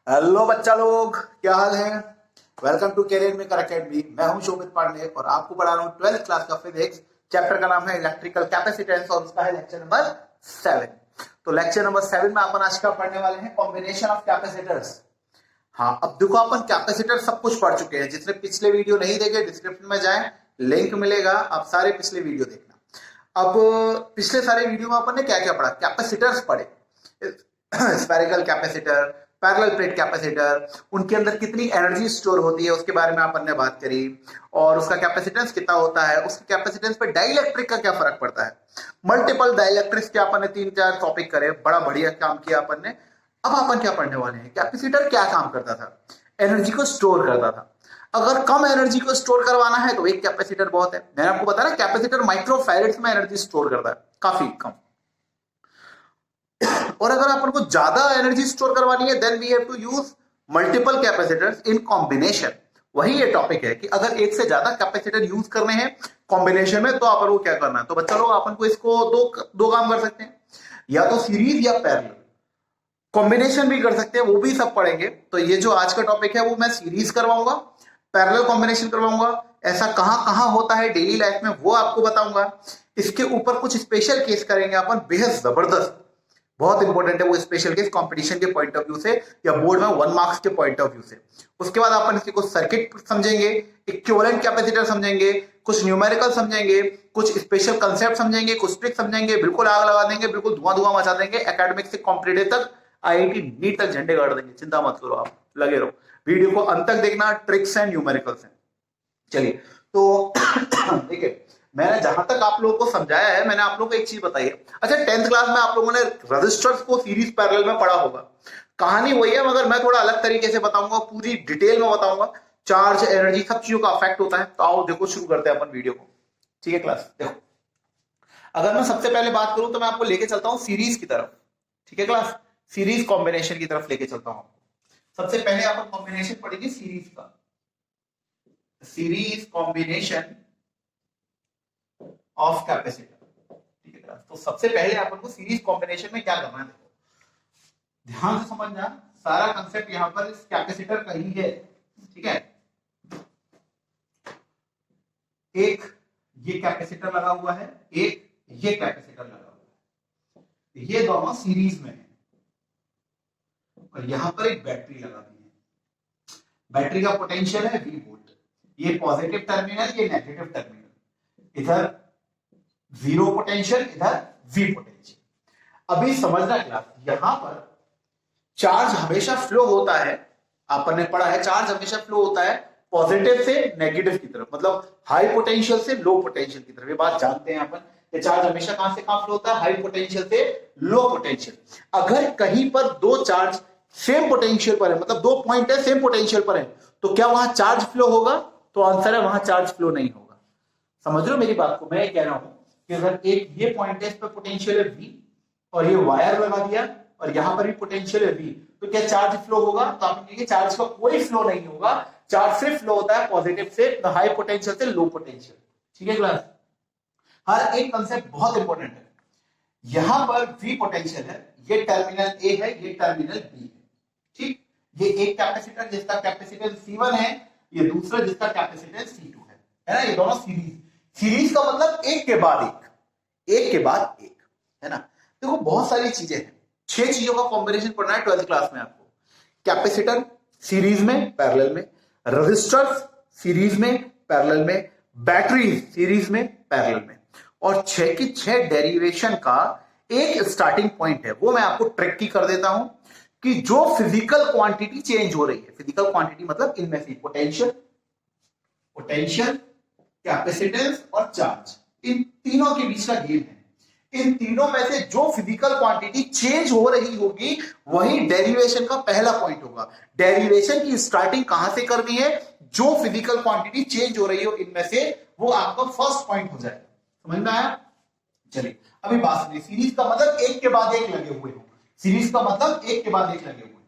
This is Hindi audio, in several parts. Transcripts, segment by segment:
हेलो बच्चा लोग, क्या हाल है। Welcome to career maker academy. मैं हूं शोभित पांडे और आपको पढ़ा रहा हूं 12th क्लास का फिजिक्स। चैप्टर का नाम है इलेक्ट्रिकल कैपेसिटेंस और उसका है लेक्चर नंबर 7। तो लेक्चर नंबर 7 में अपन आज का पढ़ने वाले हैं कॉम्बिनेशन ऑफ कैपेसिटर्स। हाँ, अब देखो अपन कैपेसिटर सब कुछ पढ़ चुके हैं। जिसने पिछले वीडियो नहीं देखे डिस्क्रिप्शन में जाएं, लिंक मिलेगा, आप सारे पिछले वीडियो देखना। अब पिछले सारे वीडियो में अपन ने क्या क्या पढ़ा, कैपेसिटर्स पढ़े, spherical capacitor, parallel plate capacitor, उनके अंदर कितनी एनर्जी स्टोर होती है उसके बारे में अपन ने बात करी, और उसका कैपेसिटेंस कितना होता है, उसके कैपेसिटेंस पे डाइलेक्ट्रिक का क्या फर्क पड़ता है। मल्टीपल डाइलेक्ट्रिक्स के अपन ने 3-4 टॉपिक करे, बड़ा बढ़िया काम किया अपन ने। अब अपन क्या पढ़ने वाले हैं, कैपेसिटर क्या काम करता था, एनर्जी को स्टोर करता था। अगर कम एनर्जी को स्टोर करवाना है तो एक कैपेसिटर बहुत है। मैंने आपको बताया कैपेसिटर माइक्रोफैरेड्स में एनर्जी स्टोर करता है, काफी कम। और अगर अपन को ज्यादा एनर्जी स्टोर करवानी है then we have to use multiple capacitors in combination. वही ये टॉपिक है कि अगर एक से ज्यादा कैपेसिटर यूज करने हैं कॉम्बिनेशन में तो अपन को क्या करना है। तो बच्चा लोग अपन को इसको दो काम कर सकते हैं, या तो सीरीज या पैरेलल। कॉम्बिनेशन भी कर सकते हैं, वो भी सब पढ़ेंगे। तो ये जो आज का टॉपिक है वो मैं सीरीज करवाऊंगा, पैरेलल कॉम्बिनेशन करवाऊंगा। ऐसा कहां कहां होता है डेली लाइफ में वो आपको बताऊंगा। इसके ऊपर कुछ स्पेशल केस करेंगे अपन, बेहद जबरदस्त, बहुत इंपॉर्टेंट है वो स्पेशल केस कंपटीशन के पॉइंट ऑफ व्यू से या बोर्ड में 1 मार्क्स के पॉइंट ऑफ व्यू से। उसके बाद अपन इसके कुछ सर्किट समझेंगे, इक्विवेलेंट कैपेसिटर समझेंगे, कुछ न्यूमेरिकल समझेंगे, कुछ स्पेशल कंसेप्ट समझेंगे, कुछ ट्रिक समझेंगे। बिल्कुल आग लगा देंगे, बिल्कुल धुआं धुआं मचा देंगे। एकेडमिक से कॉम्पिटेटिव तक, आईआईटी नीट तक झंडे गाड़ देंगे। चिंता मत करो, आप लगे रहो, वीडियो को अंत तक देखना। ट्रिक्स एंड न्यूमेरिकल्स हैं। चलिए तो देखिए, मैंने जहां तक आप लोगों को समझाया है, मैंने आप लोगों को एक चीज बताई है। अच्छा, 10th क्लास में आप लोगों ने रजिस्टर्स को सीरीज पैरेलल में पढ़ा होगा। कहानी वही है मगर मैं थोड़ा अलग तरीके से बताऊंगा, पूरी डिटेल में बताऊंगा। चार्ज, एनर्जी, सब चीजों का अफेक्ट होता है। तो आओ देखो, शुरू करते हैं अपन वीडियो को। ठीक है क्लास, देखो अगर मैं सबसे पहले बात करूं तो मैं आपको लेके चलता हूं सीरीज की तरफ। ठीक है क्लास, सीरीज कॉम्बिनेशन की तरफ लेके चलता हूं। सबसे पहले अपन कॉम्बिनेशन पढ़ेंगे सीरीज का, सीरीज कॉम्बिनेशन ऑफ कैपेसिटर। ठीक है क्लास, तो सबसे पहले अपन को सीरीज कॉम्बिनेशन में क्या करना है, देखो ध्यान से समझना। सारा कंसेप्ट यहां पर इस कैपेसिटर का ही है। ठीक है, एक ये कैपेसिटर लगा हुआ है, एक ये कैपेसिटर लगा हुआ है, ये दोनों सीरीज में है। और यहां पर एक बैटरी लगा दी है। बैटरी का पोटेंशियल है V वोल्ट। ये पॉजिटिव टर्मिनल, ये नेगेटिव टर्मिनल। इधर जीरो पोटेंशियल, इधर V पोटेंशियल। अभी समझना क्लास, यहां पर चार्ज हमेशा फ्लो होता है। आपने पढ़ा है चार्ज हमेशा फ्लो होता है पॉजिटिव से नेगेटिव की तरफ, मतलब हाई पोटेंशियल से लो पोटेंशियल की तरफ। ये बात जानते हैं अपन कि चार्ज हमेशा कहां से कहां फ्लो होता है, हाई पोटेंशियल से लो पोटेंशियल। अगर कहीं पर दो चार्ज सेम पोटेंशियल पर है, मतलब दो पॉइंट है सेम पोटेंशियल पर है, तो क्या वहां चार्ज फ्लो होगा? तो आंसर है वहां चार्ज फ्लो नहीं होगा। समझ रहे हो मेरी बात को? मैं ये कह रहा हूं कि अगर एक ये पॉइंट है, इस पर पोटेंशियल है V और ये वायर लगा दिया और यहां पर भी पोटेंशियल है V, तो क्या चार्ज फ्लो होगा? तो आप कहेंगे चार्ज का कोई फ्लो नहीं होगा। चार्ज सिर्फ फ्लो होता है पॉजिटिव से, हाई पोटेंशियल से लो पोटेंशियल। ठीक है क्लास, हर एक कंसेप्ट बहुत इंपॉर्टेंट है। यहां पर V पोटेंशियल है, ये टर्मिनल A है, ये टर्मिनल B है। ठीक, ये एक कैपेसिटर जिसका कैपेसिटेंस C1 है, ये दूसरा जिसका कैपेसिटेंस C2 है ना। ये दोनों सीरीज, सीरीज का मतलब एक के बाद एक, एक के बाद एक, है ना। देखो बहुत सारी चीजें हैं, 6 चीजों का कॉम्बिनेशन पढ़ना है 12th क्लास में आपको। कैपेसिटर सीरीज में पैरेलल में, रेजिस्टर्स सीरीज में पैरेलल में, बैटरी सीरीज में पैरेलल में, और 6 की 6 डेरिवेशन का एक स्टार्टिंग पॉइंट है। वो मैं आपको ट्रिक की कर देता हूं कि जो फिजिकल क्वांटिटी चेंज हो रही है, फिजिकल क्वांटिटी मतलब इनमें से पोटेंशियल, पोटेंशियल, कैपेसिटेंस और चार्ज, इन तीनों के बीच का गेम है। इन तीनों में से जो फिजिकल क्वांटिटी चेंज हो रही होगी वही डेरिवेशन का पहला पॉइंट होगा। डेरिवेशन की स्टार्टिंग कहां से करनी है? जो फिजिकल क्वांटिटी चेंज हो रही हो इनमें से, वो आपका फर्स्ट पॉइंट हो जाएगा। समझ में आया? चलिए अभी बात सुनिए। सीरीज का मतलब एक के बाद एक लगे हुए हो, सीरीज का मतलब एक के बाद एक लगे हुए हो।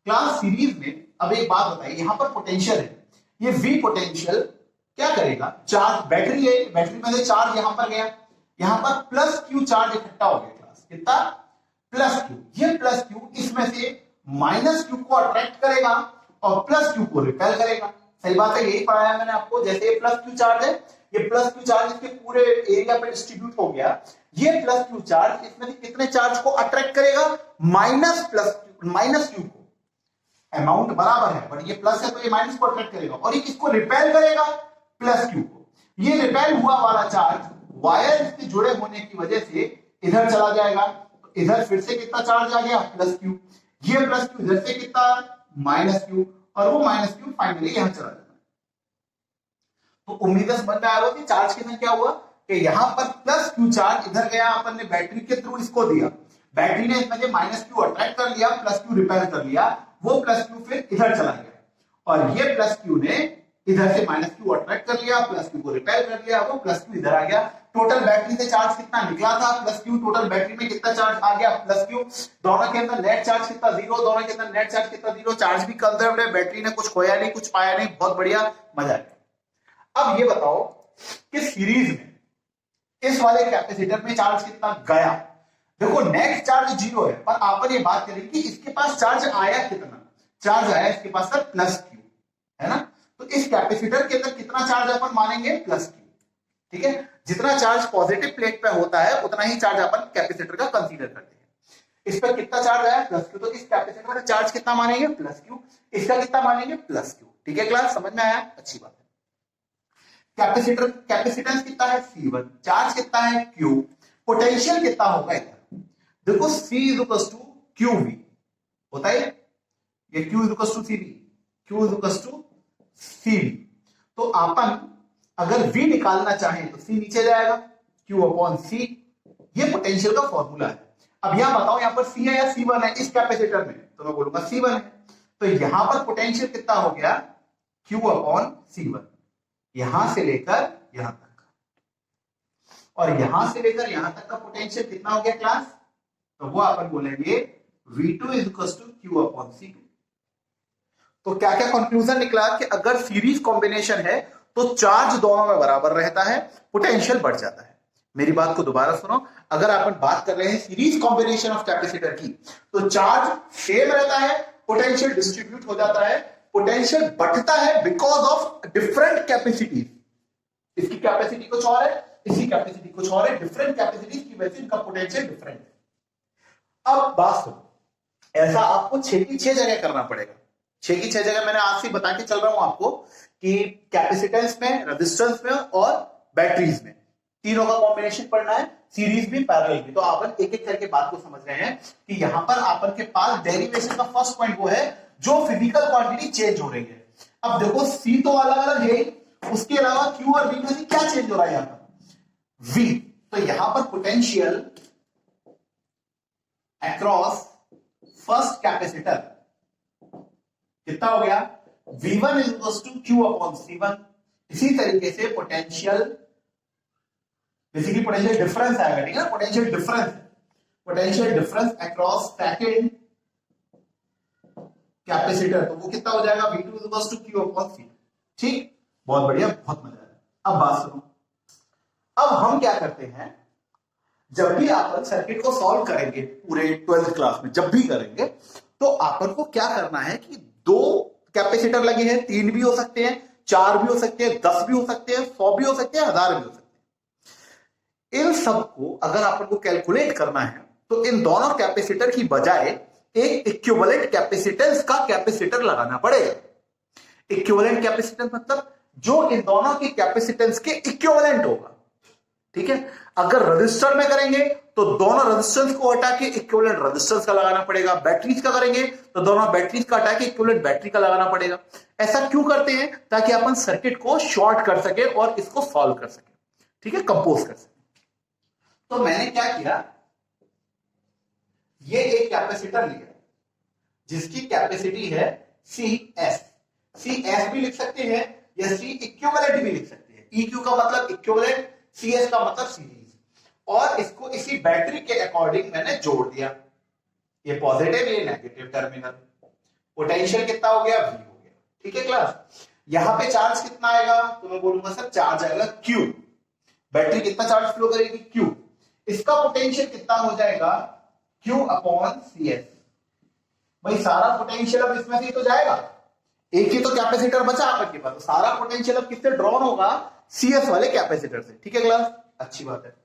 क्लास सीरीज में अब एक बात बताइए, यहां पर पोटेंशियल है, ये V पोटेंशियल क्या करेगा? चार्ज, बैटरी है, बैटरी में से चार्ज यहां पर गया, यहां पर प्लस Q चार्ज इकट्ठा हो गया क्लास। कितना? Plus Q। ये प्लस Q इसमें से माइनस क्यू को अट्रैक्ट करेगा और प्लस क्यू को रिपेल करेगा। सही बात है, यही पढ़ाया मैंने आपको। जैसे ये प्लस क्यू चार्ज है, ये प्लस क्यू चार्ज इसके पूरे एरिया पे डिस्ट्रीब्यूट हो गया, ये प्लस क्यू चार्ज इसमें से कितने चार्ज को अट्रैक्ट करेगा? माइनस क्यू को। अमाउंट बराबर है बट ये प्लस है तो ये माइनस को अट्रैक्ट करेगा, और ये किसको रिपेल करेगा? प्लस क्यू को। ये रिपेल हुआ वाला चार्ज वायर के जुड़े होने की वजह से इधर चला जाएगा, तो इधर फिर से कितना चार्ज आ गया? Plus Q. ये प्लस क्यू इधर से कितना? माइनस क्यू, और वो माइनस क्यू फाइनली यहां चला जाएगा। तो उम्मीद है समझ में आ रहा कि चार्ज के साथ क्या हुआ कि यहां पर प्लस क्यू चार्ज इधर गया, अपन ने बैटरी के थ्रू इसको दिया, बैटरी ने इसमें से माइनस क्यू अट्रैक्ट कर लिया, प्लस क्यू रिपेल कर लिया, वो प्लस क्यू फिर इधर चला गया, और ये प्लस क्यू ने इधर से माइनस क्यू अट्रैक्ट कर लिया, प्लस क्यू को रिपेल कर लिया, वो प्लस क्यू इधर आ गया। टोटल बैटरी से चार्ज कितना निकला था? Plus Q. टोटल बैटरी में कितना चार्ज आ गया? Plus Q. दोनों के अंदर नेट चार्ज कितना? जीरो। दोनों के अंदर नेट चार्ज कितना? जीरो। चार्ज भी कंजर्व्ड है, बैटरी ने कुछ खोया नहीं, कुछ पाया नहीं, बहुत बढ़िया, मजा आया। अब ये बताओ कि सीरीज में इस वाले कैपेसिटर में चार्ज कितना गया? देखो नेट चार्ज जीरो है, पर आपन ये बात करें कि इसके पास चार्ज आया कितना? चार्ज आया इसके पास सर प्लस क्यू, है ना? तो इस कैपेसिटर के अंदर कितना चार्ज अपन मानेंगे? Plus Q. ठीक है, जितना चार्ज पॉजिटिव प्लेट पे होता है उतना ही चार्ज अपन कैपेसिटर का कंसीडर करते हैं। इस पर कितना चार्ज आया? Plus Q. तो इस कैपेसिटर का चार्ज कितना मानेंगे? Plus Q. इसका कितना मानेंगे? Plus Q. ठीक है क्लास, समझ में आया? अच्छी बात है। कैपेसिटर कैपेसिटेंस कितना है? C1। चार्ज कितना है? Q। पोटेंशियल कितना होगा इधर? देखो C इज टू QV होता है, ये Q is to CV, Q is to CV। तो अपन अगर V निकालना चाहें तो C नीचे जाएगा, Q अपॉन C, ये पोटेंशियल का फॉर्मूला है। अब यहां बताओ यहां पर C है या C1 है? इस कैपेसिटर में तो मैं बोलूंगा C1 है, तो यहां पर पोटेंशियल कितना हो गया? Q अपॉन C1, यहां से लेकर यहां तक, और यहां से लेकर यहां तक का पोटेंशियल कितना हो गया क्लास? तो वो अपन बोलेंगे V2 is equal to Q upon C2। तो क्या क्या कंक्लूजन निकला कि अगर सीरीज कॉम्बिनेशन है तो चार्ज दोनों में बराबर रहता है, पोटेंशियल बढ़ जाता है। मेरी बात को दोबारा सुनो, अगर अपन बात कर रहे हैं सीरीज कॉम्बिनेशन ऑफ कैपेसिटर की, तो चार्ज सेम रहता है, पोटेंशियल डिस्ट्रीब्यूट हो जाता है, पोटेंशियल बढ़ता है बिकॉज ऑफ डिफरेंट कैपेसिटीज। इसकी कैपेसिटी कुछ और है, इसकी कैपेसिटी कुछ और है, डिफरेंट कैपेसिटीज की वजह से इनका पोटेंशियल डिफरेंट है। अब बात सुनो, ऐसा आपको 6 की 6 जगह करना पड़ेगा। 6 की 6 जगह मैंने आज से बता के चल रहा हूं आपको कि कैपेसिटेंस में, रेजिस्टेंस में और बैटरीज में तीनों का कॉम्बिनेशन पढ़ना है, सीरीज भी पैरेलल भी। तो अपन एक एक करके बात को समझ रहे हैं कि यहां पर अपन के पास डेरिवेशन का फर्स्ट पॉइंट वो है जो फिजिकल क्वांटिटी चेंज हो रही है। अब देखो सी तो अलग अलग है, उसके अलावा क्यू और वी में से क्या चेंज हो रहा है? यहां पर वी, तो यहां पर पोटेंशियल अक्रॉस फर्स्ट कैपेसिटर कितना हो गया? V1 is equal to Q upon C1। इसी तरीके से पोटेंशियल, बेसिकली पोटेंशियल डिफरेंस आएगा, ठीक है? Potential difference across second capacitor, तो वो कितना हो जाएगा? V2 is equal to Q upon C। ठीक, बहुत बढ़िया, बहुत मजा आया। अब बात सुनो, अब हम क्या करते हैं, जब भी अपन सर्किट को सॉल्व करेंगे पूरे 12th क्लास में, जब भी करेंगे, तो अपन को क्या करना है कि 2 कैपेसिटर लगे हैं, 3 भी हो सकते हैं, 4 भी हो सकते हैं, 10 भी हो सकते हैं, 100 भी हो सकते हैं, 1000 भी हो सकते हैं। इन सबको अगर अपन को कैलकुलेट करना है तो इन दोनों कैपेसिटर की बजाय एक इक्विवेलेंट कैपेसिटेंस का कैपेसिटर लगाना पड़ेगा। इक्विवेलेंट कैपेसिटेंस मतलब जो इन दोनों की कैपेसिटेंस के इक्विवेलेंट होगा। ठीक है, अगर रजिस्टर में करेंगे तो दोनों रेजिस्टेंस को हटा के इक्विवेलेंट रेजिस्टेंस का लगाना पड़ेगा, बैटरीज का करेंगे तो दोनों बैटरीज का हटा के इक्विवेलेंट बैटरी का लगाना पड़ेगा। ऐसा क्यों करते हैं? ताकि अपन सर्किट को शॉर्ट कर सके और इसको सॉल्व कर सके, ठीक है, कंपोज कर सके। तो मैंने क्या किया, ये एक कैपेसिटर लिया जिसकी कैपेसिटी है CS भी लिख सकते हैं या C इक्विवेलेंट भी लिख सकते हैं। EQ का मतलब इक्विवेलेंट, CS का मतलब सीरीज, और इसको इसी बैटरी के अकॉर्डिंग मैंने जोड़ दिया, ये पॉजिटिव ये नेगेटिव टर्मिनल। पोटेंशियल कितना हो गया? V हो गया। ठीक है क्लास, यहां पे चार्ज कितना आएगा? तो मैं बोलूंगा सर चार्ज आएगा Q। बैटरी कितना चार्ज फ्लो करेगी? Q। इसका पोटेंशियल कितना हो जाएगा? Q upon CS। भाई सारा पोटेंशियल अब इसमें से ही तो जाएगा, एक ही तो कैपेसिटर बचा आपके पास, तो सारा पोटेंशियल अब किससे ड्रॉन होगा, सीएस वाले कैपेसिटर से। ठीक है क्लास, अच्छी बात है।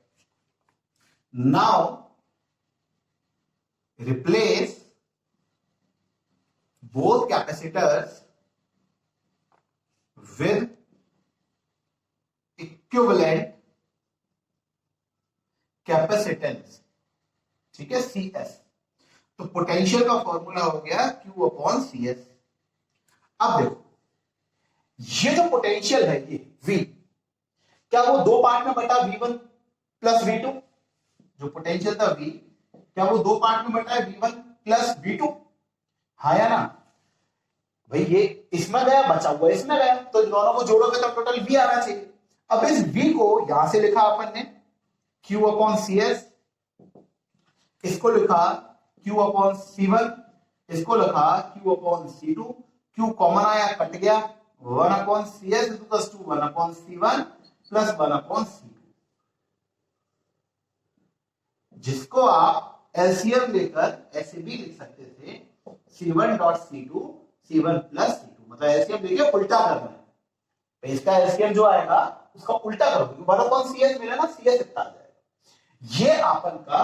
Now replace both capacitors with equivalent capacitance, ठीक है, CS। तो पोटेंशियल का फॉर्मूला हो गया Q अपॉन CS। अब देखो ये जो पोटेंशियल है ये V, क्या वो दो पार्ट में बटा V1 प्लस V2, जो पोटेंशियल था V क्या वो दो पार्ट में बटा है V1 प्लस V2, हाँ या ना भाई, ये इसमें गया बचा हुआ इसमें गया, तो दोनों को जोड़ोगे तो टोटल V आना चाहिए। अब इस V को यहां से लिखा अपन ने Q अपॉन CS, इसको लिखा Q अपॉन C1, इसको लिखा Q upon C2, Q common आया कट गया, 1 upon CS equals to 1 upon C1 plus 1 upon C2, जिसको आप एलसीएम लेकर ऐसे भी लिख सकते थे C1 dot C2 C1 plus C2, मतलब एलसीएम लेके उल्टा करना है, तो इसका एलसीएम जो आएगा उसका उल्टा करोगे 1 अपॉन CS मिला ना, CS इतना आ जाएगा। ये आपन का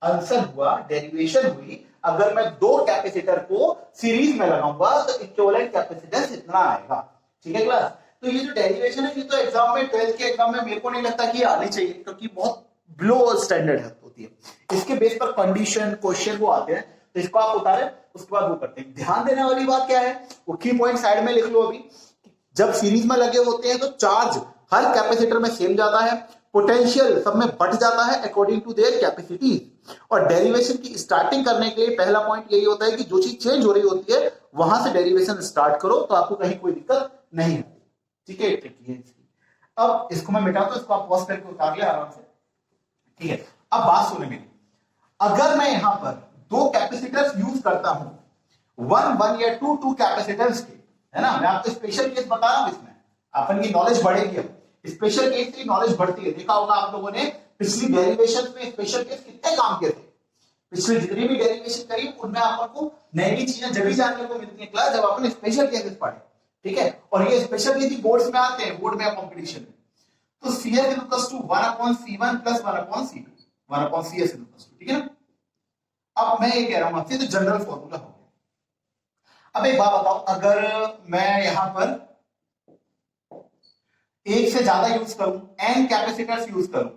आंसर हुआ, डेरिवेशन हुई। अगर मैं दो कैपेसिटर को सीरीज में लगाऊंगा तो इक्विवेलेंट कैपेसिटेंस इतना आएगा। ठीक है क्लास, तो ये जो डेरिवेशन है ये तो एग्जाम में 12th के एग्जाम में मेरे को नहीं लगता कि आनी चाहिए, क्योंकि बहुत बिलो स्टैंडर्ड होती है। इसके बेस पर कंडीशन क्वेश्चन वो आते हैं, तो इसको आप उतारे उसके बाद वो करते हैं। ध्यान देने वाली बात क्या है, वो की पॉइंट साइड में लिख लो। अभी जब सीरीज में लगे होते हैं तो चार्ज हर कैपेसिटर में सेम जाता है, पोटेंशियल सब में बढ़ जाता है अकॉर्डिंग टू देयर कैपेसिटी। और डेरिवेशन की स्टार्टिंग करने के लिए पहला पॉइंट यही होता है कि जो चीज चेंज हो रही होती है वहां से डेरिवेशन स्टार्ट करो, तो आपको कहीं कोई दिक्कत नहीं है। ठीक है, ट्रिक है इसकी। अब इसको मैं मिटाता हूं, इसको आप पॉज करके उतार लिया आराम से। ठीक है, अब बात सुने मेरी, अगर मैं यहां पर दो कैपेसिटर्स यूज करता हूं, 1 या 2 कैपेसिटर्स के, है ना, मैं आपको स्पेशल केस बता रहा हूं, इसमें अपन की नॉलेज बढ़ेगी। अब स्पेशल केस की नॉलेज बढ़ती है। देखा होगा आप लोगों ने पिछली डेरिवेशन में स्पेशल केस कितने काम किए थे, पिछली जितनी भी डेरिवेशन करी उनमें आपको नई नई चीजें जब भी जानने को मिलती है क्लास, जब अपन स्पेशल केसेस पढ़े। ठीक है, और ये स्पेशल केस बोर्ड्स में आते हैं, बोर्ड में कंपटीशन में। तो CS equals to 1 upon C1 plus 1 upon C2, 1 upon CS equals to, ठीक है ना। अब मैं ये कह रहा हूं आपसे, तो जनरल फॉर्मूला हो गया। अब एक बात बताओ, अगर मैं यहां पर एक से ज्यादा यूज करूं, n कैपेसिटर्स यूज करूं,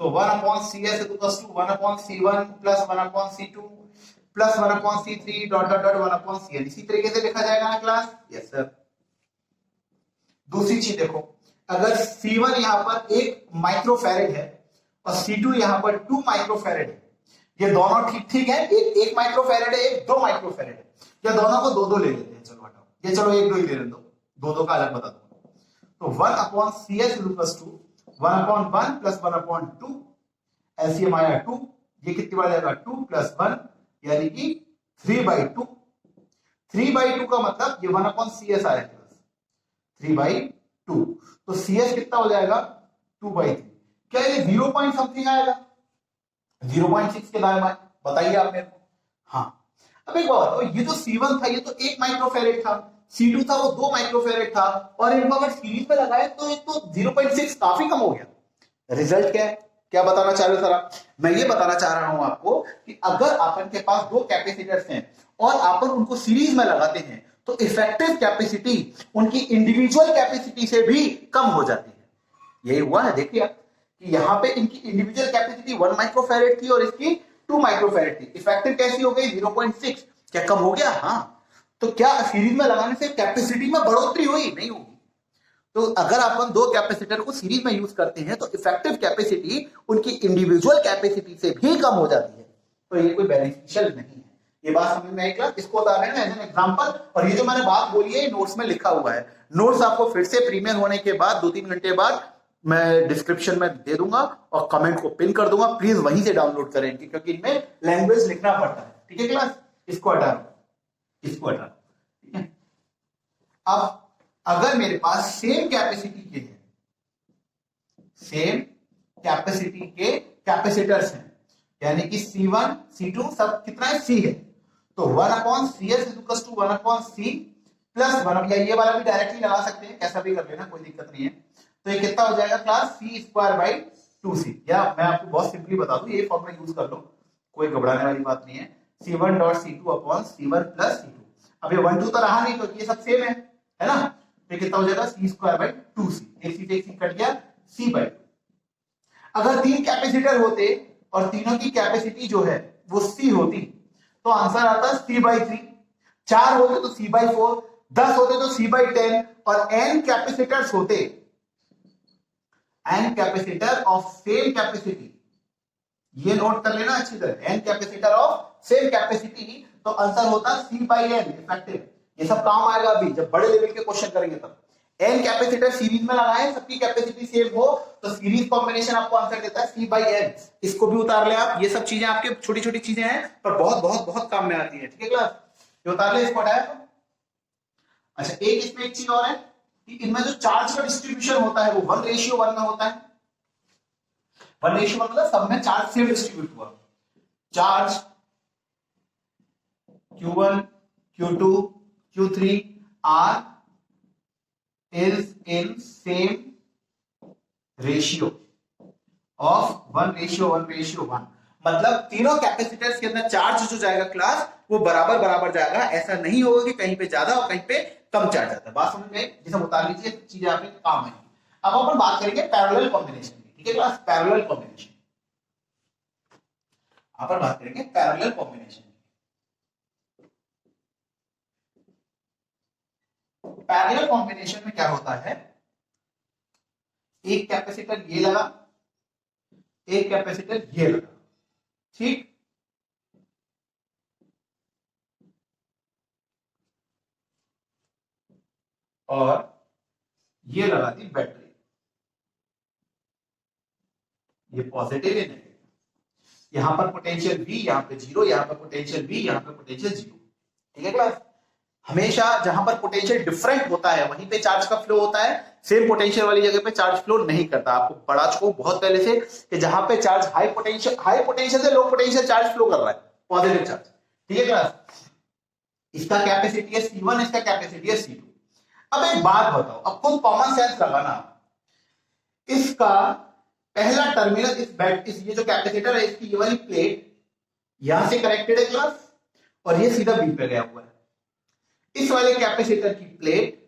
तो 1 upon CS equals to 1 upon C1 plus 1 upon C2 plus 1 upon C3 dot dot dot 1 upon CN, इसी तरीके से लिखा जाएगा ना क्लास। Yes sir. दूसरी चीज देखो, अगर C1 यहां पर 1 माइक्रोफैरेड है और C2 यहां पर 2 माइक्रोफैरेड है, ये दोनों ठीक ठीक है, एक माइक्रोफैरेड है, एक 2 माइक्रोफैरेड है, या दोनों को दो दो ले लेते हैं, चलो हटाओ, ये चलो एक दो ही ले लेते, दो दो का अलग बता दो। तो 1 upon CS equals to 1 upon 1 plus 1 upon 2, LCM आया 2, ये कितनी बार जाएगा 2 प्लस 1 यानी कि 3/2। 3/2 का मतलब ये 1 अपॉन CS आया 3/2, तो CS कितना हो जाएगा 2/3। क्या ये 0 पॉइंट समथिंग आएगा, 0.6 के दाएं बाएं, बताइए आप मेरे को। हाँ, अब एक बात, तो ये जो C1 था ये तो 1 माइक्रोफैरेड था, C2 था वो 2 माइक्रोफैरेड था, और इनको अगर सीरीज में लगाए तो ये तो 0.6 काफी कम हो गया। रिजल्ट क्या है, क्या बताना चाह रहे हो सर? मैं ये बताना चाह रहा हूं आपको कि अगर अपन के पास दो कैपेसिटर्स हैं और अपन उनको सीरीज में लगाते हैं तो इफेक्टिव कैपेसिटी उनकी इंडिविजुअल कैपेसिटी से भी कम हो जाती है। यही हुआ है, देखिए कि यहां पे इनकी इंडिविजुअल कैपेसिटी 1 माइक्रोफैरेड थी और इसकी 2 माइक्रोफैरेड थी, इफेक्टिव कैसी हो गई 0.6, क्या कम हो गया? हाँ, तो क्या सीरीज में लगाने से कैपेसिटी में बढ़ोतरी हुई? नहीं होगी। तो अगर अपन दो कैपेसिटर को सीरीज में यूज करते हैं तो इफेक्टिव कैपेसिटी उनकी इंडिविजुअल कैपेसिटी से भी कम हो जाती है, तो ये कोई बेनिफिशियल नहीं है। ये बात समझ में आई क्लास? इसको बता रहे हैं एज एन एग्जांपल, और ये जो मैंने बात बोली है नोट्स में लिखा हुआ है। नोट्स आपको फिर से प्रीमियर होने के बाद 2-3 घंटे बाद मैं डिस्क्रिप्शन में दे दूंगा और कमेंट को पिन कर दूंगा, प्लीज वहीं से डाउनलोड करें, क्योंकि इनमें लैंग्वेज लिखना पड़ता है। ठीक है क्लास, इसको हटा, इसको हटा। ठीक है, अब अगर मेरे पास सेम कैपेसिटी के हैं, सेम कैपेसिटी के कैपेसिटर्स हैं, यानी कि C1 C2 सब कितना है, C है, तो 1/CS equals to 1/C plus 1, या ये वाला भी डायरेक्टली लगा सकते हैं, कैसा भी कर लेना, कोई दिक्कत नहीं है। तो ये कितना हो जाएगा क्लास, C²/2C, या मैं आपको बहुत सिंपली बता दूं, ये फॉर्मूला यूज कर लो, कोई घबराने वाली बात नहीं है। C1.C2/C1 प्लस C2, अब ये 1 2 तो रहा नहीं क्योंकि ये सब सेम है ना, तो कितना हो जाएगा C²/2C, एक सी कट गया, C/2। अगर 3 कैपेसिटर होते और तीनों की कैपेसिटी जो है वो C होती तो आंसर आता C/3, 4 होते तो C/4, 10 होते तो C/10, और n कैपेसिटर्स होते, n capacitor of same capacity, ये नोट कर लेना अच्छी तरह, n capacitor of same capacity, तो आंसर होता C/n इफेक्टिव। ये सब काम आएगा अभी जब बड़े लेवल के क्वेश्चन करेंगे तब। n कैपेसिटर सीरीज में लगाएं, सबकी कैपेसिटी सेम हो, तो सीरीज कॉम्बिनेशन आपको आंसर देता है C/n। इसको भी उतार ले आप, ये सब चीजें आपके छोटी छोटी चीजें हैं पर बहुत बहुत बहुत काम में आती है, ठीक है क्लास, ये उतार ले, इसको हटाया। अच्छा, एक इसमें एक चीज और है कि इनमें जो चार्ज का डिस्ट्रीब्यूशन होता है वो 1:1 में होता है। 1:1 मतलब सब में चार्ज सेम डिस्ट्रीब्यूट हुआ, charge Q1 Q2 Q3 are is in same ratio of 1:1:1, मतलब तीनों कैपेसिटर्स के अंदर चार्ज जो जाएगा क्लास वो बराबर बराबर जाएगा, ऐसा नहीं होगा कि कहीं पे ज्यादा और कहीं पे कम चार्ज आता है। बात समझ में, जिसे उतार लीजिए, चीजें आपके काम है। अब अपन बात करेंगे पैरेलल कॉम्बिनेशन की, ठीक है क्लास, पैरेलल कॉम्बिनेशन, अपन बात करेंगे पैरेलल कॉम्बिनेशन। पैरेलल कॉम्बिनेशन में क्या होता है, एक कैपेसिटर ये लगा, एक कैपेसिटर ये लगा, ठीक, और ये लगा दी बैटरी, ये पॉजिटिव है नेगेटिव, यहां पर पोटेंशियल V, यहां पे 0, यहां पर पोटेंशियल V, यहां पर पोटेंशियल 0, ठीक है क्लास। हमेशा जहां पर पोटेंशियल डिफरेंट होता है वहीं पे चार्ज का फ्लो होता है, सेम पोटेंशियल वाली जगह पे चार्ज फ्लो नहीं करता। आपको पढ़ा चुका हूं बहुत पहले से कि जहां पे चार्ज हाई पोटेंशियल से लो पोटेंशियल चार्ज फ्लो कर रहा है, पॉजिटिव चार्ज, ठीक है क्लास। इसका कैपेसिटी है C1, इसका कैपेसिटी है C2। अब एक बात बताओ, अब खुद कॉमन सेंस लगाना, इसका पहला टर्मिनल, इस ये जो कैपेसिटर है इसकी ये वाली प्लेट यहां से कनेक्टेड है क्लास, और ये सीधा बी पे गया हुआ है। इस वाले कैपेसिटर की प्लेट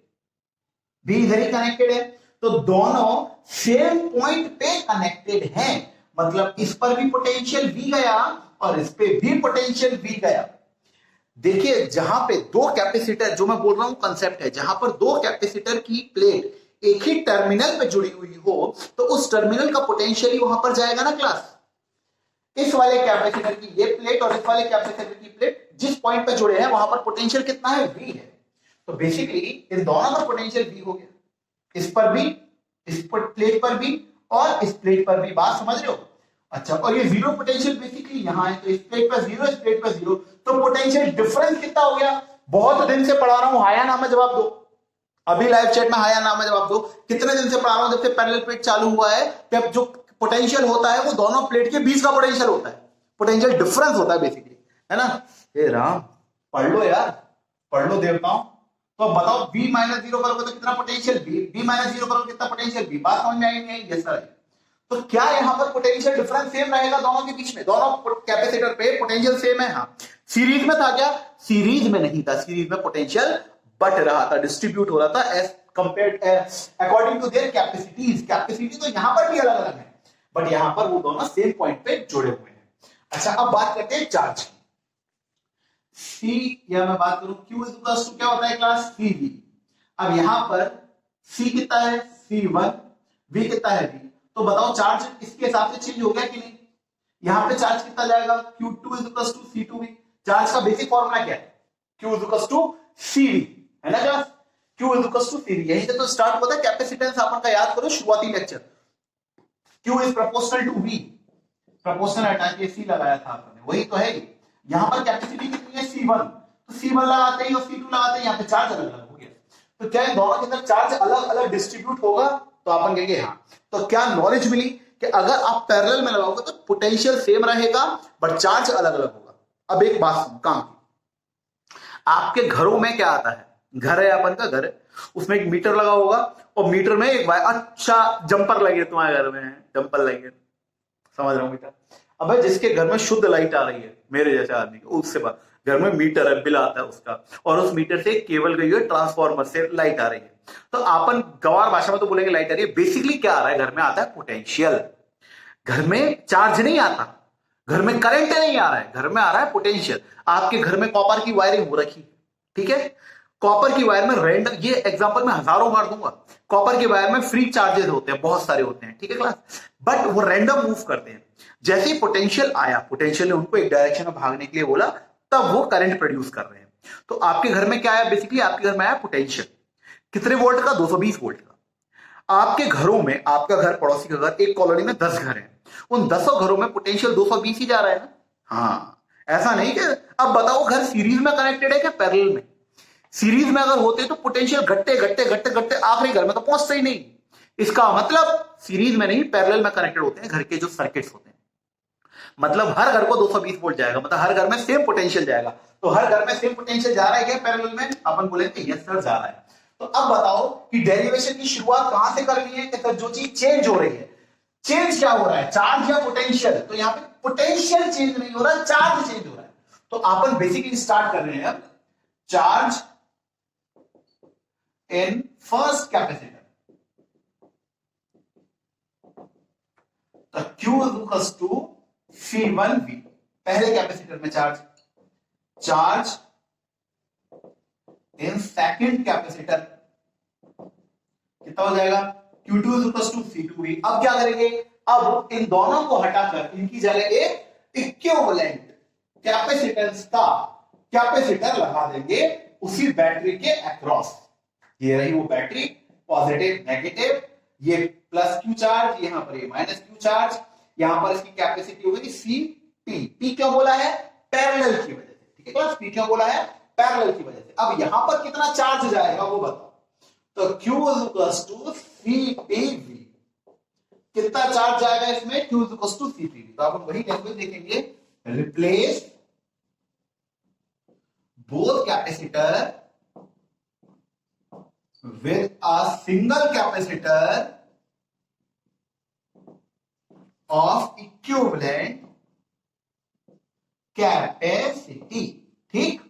भी इधर ही कनेक्टेड है, तो दोनों सेम पॉइंट पे कनेक्टेड हैं, मतलब इस पर भी पोटेंशियल V गया और इस पे भी पोटेंशियल V गया। देखिए जहां पे दो कैपेसिटर, जो मैं बोल रहा हूं कंसेप्ट है, जहां पर दो कैपेसिटर की प्लेट एक ही टर्मिनल पे जुड़ी हुई हो तो उस टर्मिनल का पोटेंशियल ही वहां पर जाएगा ना क्लास। इस वाले कैपेसिटर की ये प्लेट और इस वाले कैपेसिटर की प्लेट जिस पॉइंट पे जुड़े हैं वहां पर पोटेंशियल कितना है, V है, तो बेसिकली इस दोनों पर पोटेंशियल V हो गया, इस पर भी, इस प्लेट पर भी और इस प्लेट पर भी। बात समझ रहे हो? अच्छा, और ये जीरो पोटेंशियल बेसिकली यहां है, तो इस प्लेट पर 0, इस प्लेट पर 0, तो पोटेंशियल डिफरेंस कितना हो गया। बहुत दिन से पढ़ा रहा हूं, हाया नाम है जवाब दो, अभी लाइव चैट में हाया नाम है जवाब दो। कितने दिन से पढ़ा रहा हूं, जब से पैरेलल प्लेट चालू हुआ है, कि जो पोटेंशियल होता है वो दोनों प्लेट के बीच का पोटेंशियल होता है, पोटेंशियल डिफरेंस होता है बेसिकली, है ना। हे राम, पढ़ लो यार, पढ़ लो देवताओं। तो बताओ B - 0 करोगे तो कितना पोटेंशियल B - 0 करोगे कितना पोटेंशियल B। बात समझ में आई नहीं? Yes sir. तो क्या यहां पर पोटेंशियल डिफरेंस सेम रहेगा दोनों के बीच में? दोनों कैपेसिटर पे पोटेंशियल सेम है। हाँ, सीरीज में था क्या? सीरीज में नहीं था, सीरीज में पोटेंशियल बट रहा था, डिस्ट्रीब्यूट हो रहा था as compared according to their capacities. Capacity तो यहां पर भी अलग अलग है, बट यहां पर वो दोनों सेम पॉइंट पे जुड़े हुए हैं। अच्छा, अब बात करते हैं चार्ज की। C, या मैं बात करूं Q इक्वल्स टू क्या होता है क्लास, CV। अब यहां पर C कितना है, C1, V कितना है, V। तो बताओ चार्ज इसके हिसाब से चेंज हो गया कि नहीं? यहां पे चार्ज कितना जाएगा, Q2 equals to C2V। Charge का बेसिक फॉर्मूला क्या है, Q इक्वल्स टू CV, है ना class. Q equals to CV, यहीं से तो स्टार्ट होता है कैपेसिटेंस। अपन का याद करो शुरुआती lecture, Q is proportional to V, proportional हटा के C लगाया था आपने, वही तो है। यहां पर कैपेसिटी कितनी है, C1, तो C1 लगाते ही और C2 लगाते ही यहाँ पे चार्ज अलग अलग हो गया। तो क्या इन दोनों के अंदर चार्ज अलग अलग डिस्ट्रीब्यूट होगा? तो अपन कहेंगे हाँ। तो क्या नॉलेज मिली कि अगर आप पैरेलल में लगाओगे तो पोटेंशियल सेम रहेगा बट चार्ज अलग अलग होगा। अब एक बात सुनो काम की, आपके घरों में क्या आता है, घर है, अपन का घर है, उसमें एक मीटर लगा होगा और मीटर में एक अच्छा जंपर लगे, तुम्हारे घर में जंपर लगे, समझ रहा हूं बेटा। अब जिसके घर में शुद्ध लाइट आ रही है, मेरे जैसे आदमी को, उससे बात, घर में मीटर है, बिल आता है उसका, और उस मीटर से केबल गई है ट्रांसफार्मर से लाइट आ रही है, तो अपन गंवार भाषा में तो बोलेंगे लाइट आ रही है। बेसिकली क्या आ रहा है, घर में आता है पोटेंशियल, घर में चार्ज नहीं आता, घर में करंट नहीं आ रहा है, घर में आ रहा है पोटेंशियल। आपके घर में कॉपर की वायरिंग हो रखी, ठीक है, कॉपर की वायर में रैंडम, ये एग्जांपल मैं हजारों बार दूंगा, कॉपर की वायर में फ्री चार्जेस होते हैं, बहुत सारे होते हैं, ठीक है क्लास, बट वो रैंडम मूव करते हैं। जैसे ही पोटेंशियल आया, पोटेंशियल ने उनको एक डायरेक्शन में भागने के लिए बोला, तब वो करंट प्रोड्यूस कर रहे हैं। तो आपके घर में क्या आया, बेसिकली आपके घर में आया पोटेंशियल, कितने वोल्ट का, 220 वोल्ट का। आपके घरों में, आपका घर, पड़ोसी का घर, एक कॉलोनी में 10 घर हैं, उन 10 घरों में पोटेंशियल 220 ही जा रहा है ना। हाँ, ऐसा नहीं कि, अब बताओ घर सीरीज में कनेक्टेड है क्या पैरेलल में? सीरीज में अगर होते तो पोटेंशियल घटते घटते घटते घटते आखिरी घर में तो पहुंचते ही नहीं। इसका मतलब सीरीज में नहीं, पैरेलल में कनेक्टेड होते हैं घर के जो सर्किट्स होते हैं। मतलब हर घर को 220 वोल्ट जाएगा, मतलब हर घर में सेम पोटेंशियल जाएगा। तो हर घर में सेम पोटेंशियल जा रहा है क्या पैरेलल में? अपन बोलेंगे यस सर जा रहा है। तो अब बताओ कि डेरिवेशन की शुरुआत कहां से करनी है, कि सर जो चीज चेंज हो रही है, चेंज क्या हो रहा है, चार्ज या पोटेंशियल? तो यहां पे पोटेंशियल चेंज नहीं हो रहा, चार्ज चेंज हो रहा है। तो अपन बेसिकली स्टार्ट कर रहे हैं चार्ज इन फर्स्ट कैपेसिटर। तो Q इक्वल्स टू C1V, पहले कैपेसिटर में चार्ज इन सेकंड कैपेसिटर कितना हो जाएगा, Q2 इक्वल्स टू C2V। अब क्या करेंगे, अब इन दोनों को हटाकर इनकी जगह एक इक्विवेलेंट कैपेसिटेंस का कैपेसिटर लगा देंगे उसी बैटरी के अक्रॉस। ये रही वो बैटरी, पॉजिटिव नेगेटिव, ये प्लस क्यू चार्ज, यहां पर ये माइनस क्यू चार्ज, यहां पर इसकी कैपेसिटी होगी सी पी। पी क्यों बोला है, पैरेलल की वजह से, ठीक है क्लास, पी क्यों बोला है, पैरेलल की वजह से। अब यहां पर कितना चार्ज जाएगा वो बताओ। तो Q इक्वल्स टू CPV, कितना चार्ज जाएगा इसमें, Q इक्वल्स टू CPV। तो अपन वही लैंग्वेज देखेंगे, replace both capacitor with a single capacitor of equivalent capacity, ठीक।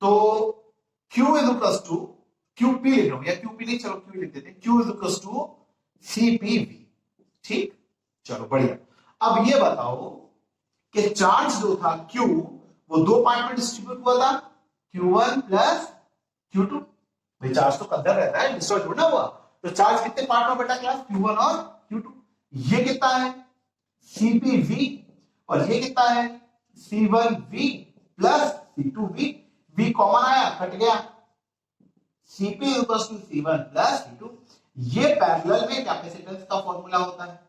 तो Q is equal to, QP लिख रहा हूं या QP नहीं, चलो Q लिख देते हैं, Q is equal to CPV, ठीक, चलो बढ़िया। अब ये बताओ कि चार्ज जो था Q वो दो पार्ट में डिस्ट्रीब्यूट हुआ था, Q1 प्लस Q2। भाई चार्ज तो कंजर्व रहता है, डिस्ट्रॉय थोड़ा हुआ। तो चार्ज कितने पार्ट में बटा क्लास, Q1 और Q2। ये कितना है CPV, और ये कितना है C1V plus C2V। V common आया, कट गया, CP equals to C1 plus C2। ये पैरेलल में कैपेसिटेंस का फॉर्मूला होता है।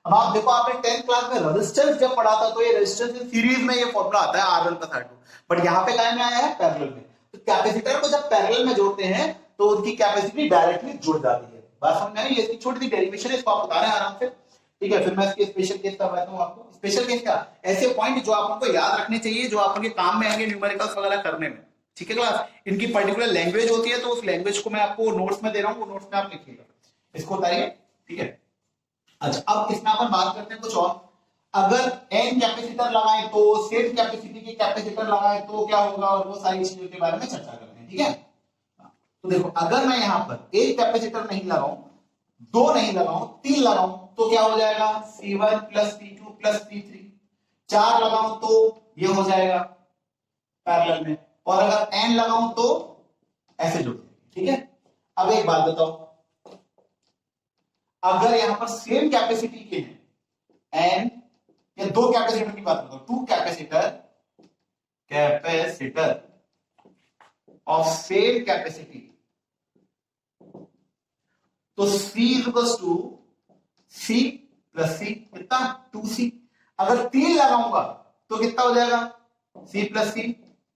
अब आप देखो, आपने 10th क्लास में रेजिस्टेंस जब पढ़ा था तो ये रेजिस्टेंस इन सीरीज में ये फॉर्मूला आता है R1 प्लस R2, बट यहां पे क्या में आया है, पैरेलल में। तो कैपेसिटर को जब पैरेलल में जोड़ते हैं तो उनकी कैपेसिटी डायरेक्टली जुड़ जाती है। बात समझ में आई? ये इसकी छोटी सी डेरिवेशन है, इसको आप बता रहे हैं आराम से, ठीक है। फिर मैं इसके स्पेशल केस करवाता हूं आपको। स्पेशल केस का ऐसे पॉइंट जो आप उनको याद रखने चाहिए, जो आपके काम में आएंगे न्यूमेरिकल्स वगैरह करने में, ठीक है क्लास। इनकी पर्टिकुलर लैंग्वेज होती है, तो उस लैंग्वेज को मैं आपको नोट्स में दे रहा हूं, वो नोट्स में आप लिखिएगा, इसको उतारिए, ठीक है। अच्छा, अब इसमें अपन बात करते हैं कुछ और। अगर n कैपेसिटर लगाएं तो सेम कैपेसिटी के कैपेसिटर लगाएं तो क्या होगा, और वो सारी चीजों के बारे में चर्चा करते हैं, ठीक है। तो देखो, अगर मैं यहां पर एक कैपेसिटर नहीं लगाऊं, दो नहीं लगाऊं, तीन लगाऊं, तो क्या हो जाएगा, C1 plus C2 plus C3। चार लगाऊं तो ये हो जाएगा पैरेलल में, और अगर n लगाऊं तो ऐसे जुड़, ठीक है। अब एक बात बताओ, अगर यहां पर सेम कैपेसिटी के हैं n, या दो कैपेसिटर की बात करता हूं, two capacitor of same capacity, तो C equals to C plus C, कितना 2C। अगर तीन लगाऊंगा तो कितना हो जाएगा, C प्लस C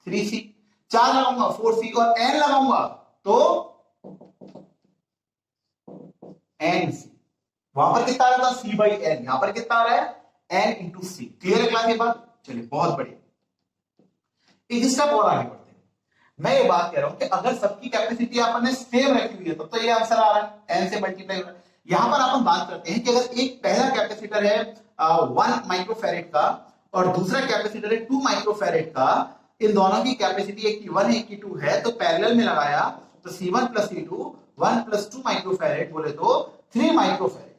3C। चार लगाऊंगा 4C, और n लगाऊंगा तो NC। वहां पर कितना आ रहा था C बाई N, यहां पर कितना आ रहा है N इंटू सी। क्लियर है क्लास ये बात? चलिए बहुत बढ़िया। एक स्टेप और आगे बढ़ते हैं। मैं ये बात कह रहा हूं कि अगर सबकी कैपेसिटी आपने सेम रखी हुई है तो ये आंसर आ रहा है N से मल्टीप्लाई हो रहा है। यहां पर अपन बात करते हैं कि अगर एक पहला कैपेसिटर है 1 माइक्रोफैरेड का और दूसरा कैपेसिटर है 2 माइक्रोफैरेड का, इन दोनों की कैपेसिटी एक की 1 एक की 2 है, तो पैरेलल में लगाया तो C1 plus C2 1 plus 2 microfarad बोले तो 3 माइक्रोफैरेड।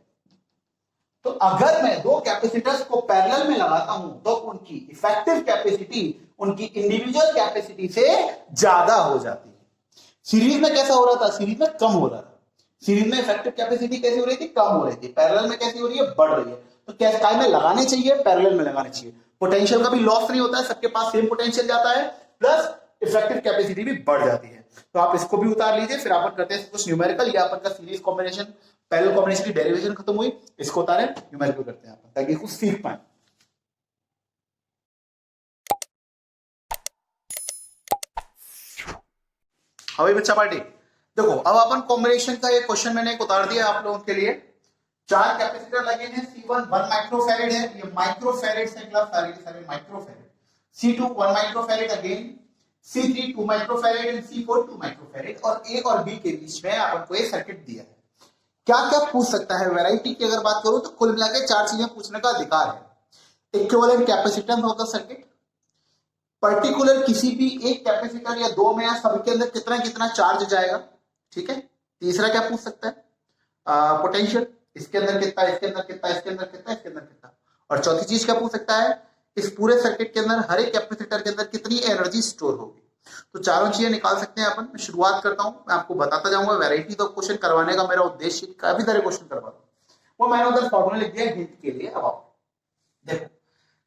तो अगर मैं दो कैपेसिटर्स को पैरेलल में लगाता हूं तो उनकी इफेक्टिव कैपेसिटी उनकी इंडिविजुअल कैपेसिटी से ज्यादा हो जाती है। सीरीज में कैसा हो रहा था? सीरीज में कम हो रहा था। सीरीज में इफेक्टिव कैपेसिटी कैसी हो रही थी? कम हो रही थी। पैरेलल में कैसी हो रही है? बढ़ रही है। तो क्या में लगाने चाहिए? पैरेलल में लगाने चाहिए। पोटेंशियल का भी लॉस नहीं होता है, सबके पास सेम पोटेंशियल जाता है, प्लस इफेक्टिव कैपेसिटी भी बढ़ जाती है। तो आप इसको भी उतार लीजिए। फिर अपन करते हैं कुछ न्यूमेरिकल, या अपन का सीरीज कॉम्बिनेशन पैरेलल कॉम्बिनेशन की डेरिवेशन खत्म हुई, इसको उतारे न्यूमेरिकल करते हैं अपन ताकि कुछ सीख पाए। हाँ बच्चा पार्टी, देखो अब अपन कॉम्बिनेशन का एक क्वेश्चन मैंने एक उतार दिया आप लोगों के लिए। चार कैपेसिटर लगे हैं, C1 1 माइक्रोफैरेड है, ये माइक्रोफैरेड से क्लास सारे microfarad. C2 1 microfarad again, C3 2 microfarad and C4 2 microfarad. और A और B के बीच में अपन को एक सर्किट दिया है। क्या क्या पूछ सकता है? वैरायटी की अगर बात करूं तो कुल मिलाकर चार चीजें पूछने का अधिकार है। Equivalent capacitance of the circuit, particular किसी भी एक कैपेसिटर या दो में या सबके अंदर कितना कितना चार्ज जाएगा, ठीक है। तीसरा क्या पूछ सकता है? पोटेंशियल, इसके अंदर कितना, इसके अंदर कितना, इसके अंदर कितना, इसके अंदर कितना। और चौथी चीज क्या पूछ सकता है? इस पूरे सर्किट के अंदर हर एक कैपेसिटर के अंदर कितनी एनर्जी स्टोर होगी। तो चारों चीजें निकाल सकते हैं अपन। मैं शुरुआत करता हूं, मैं आपको बताता जाऊंगा। वैरायटी तो क्वेश्चन करवाने का मेरा उद्देश्य काफी सारे क्वेश्चन करवा दूं, वो मैंने उधर फॉर्मूला लिख दिया हिंट के लिए। अब आप देखो,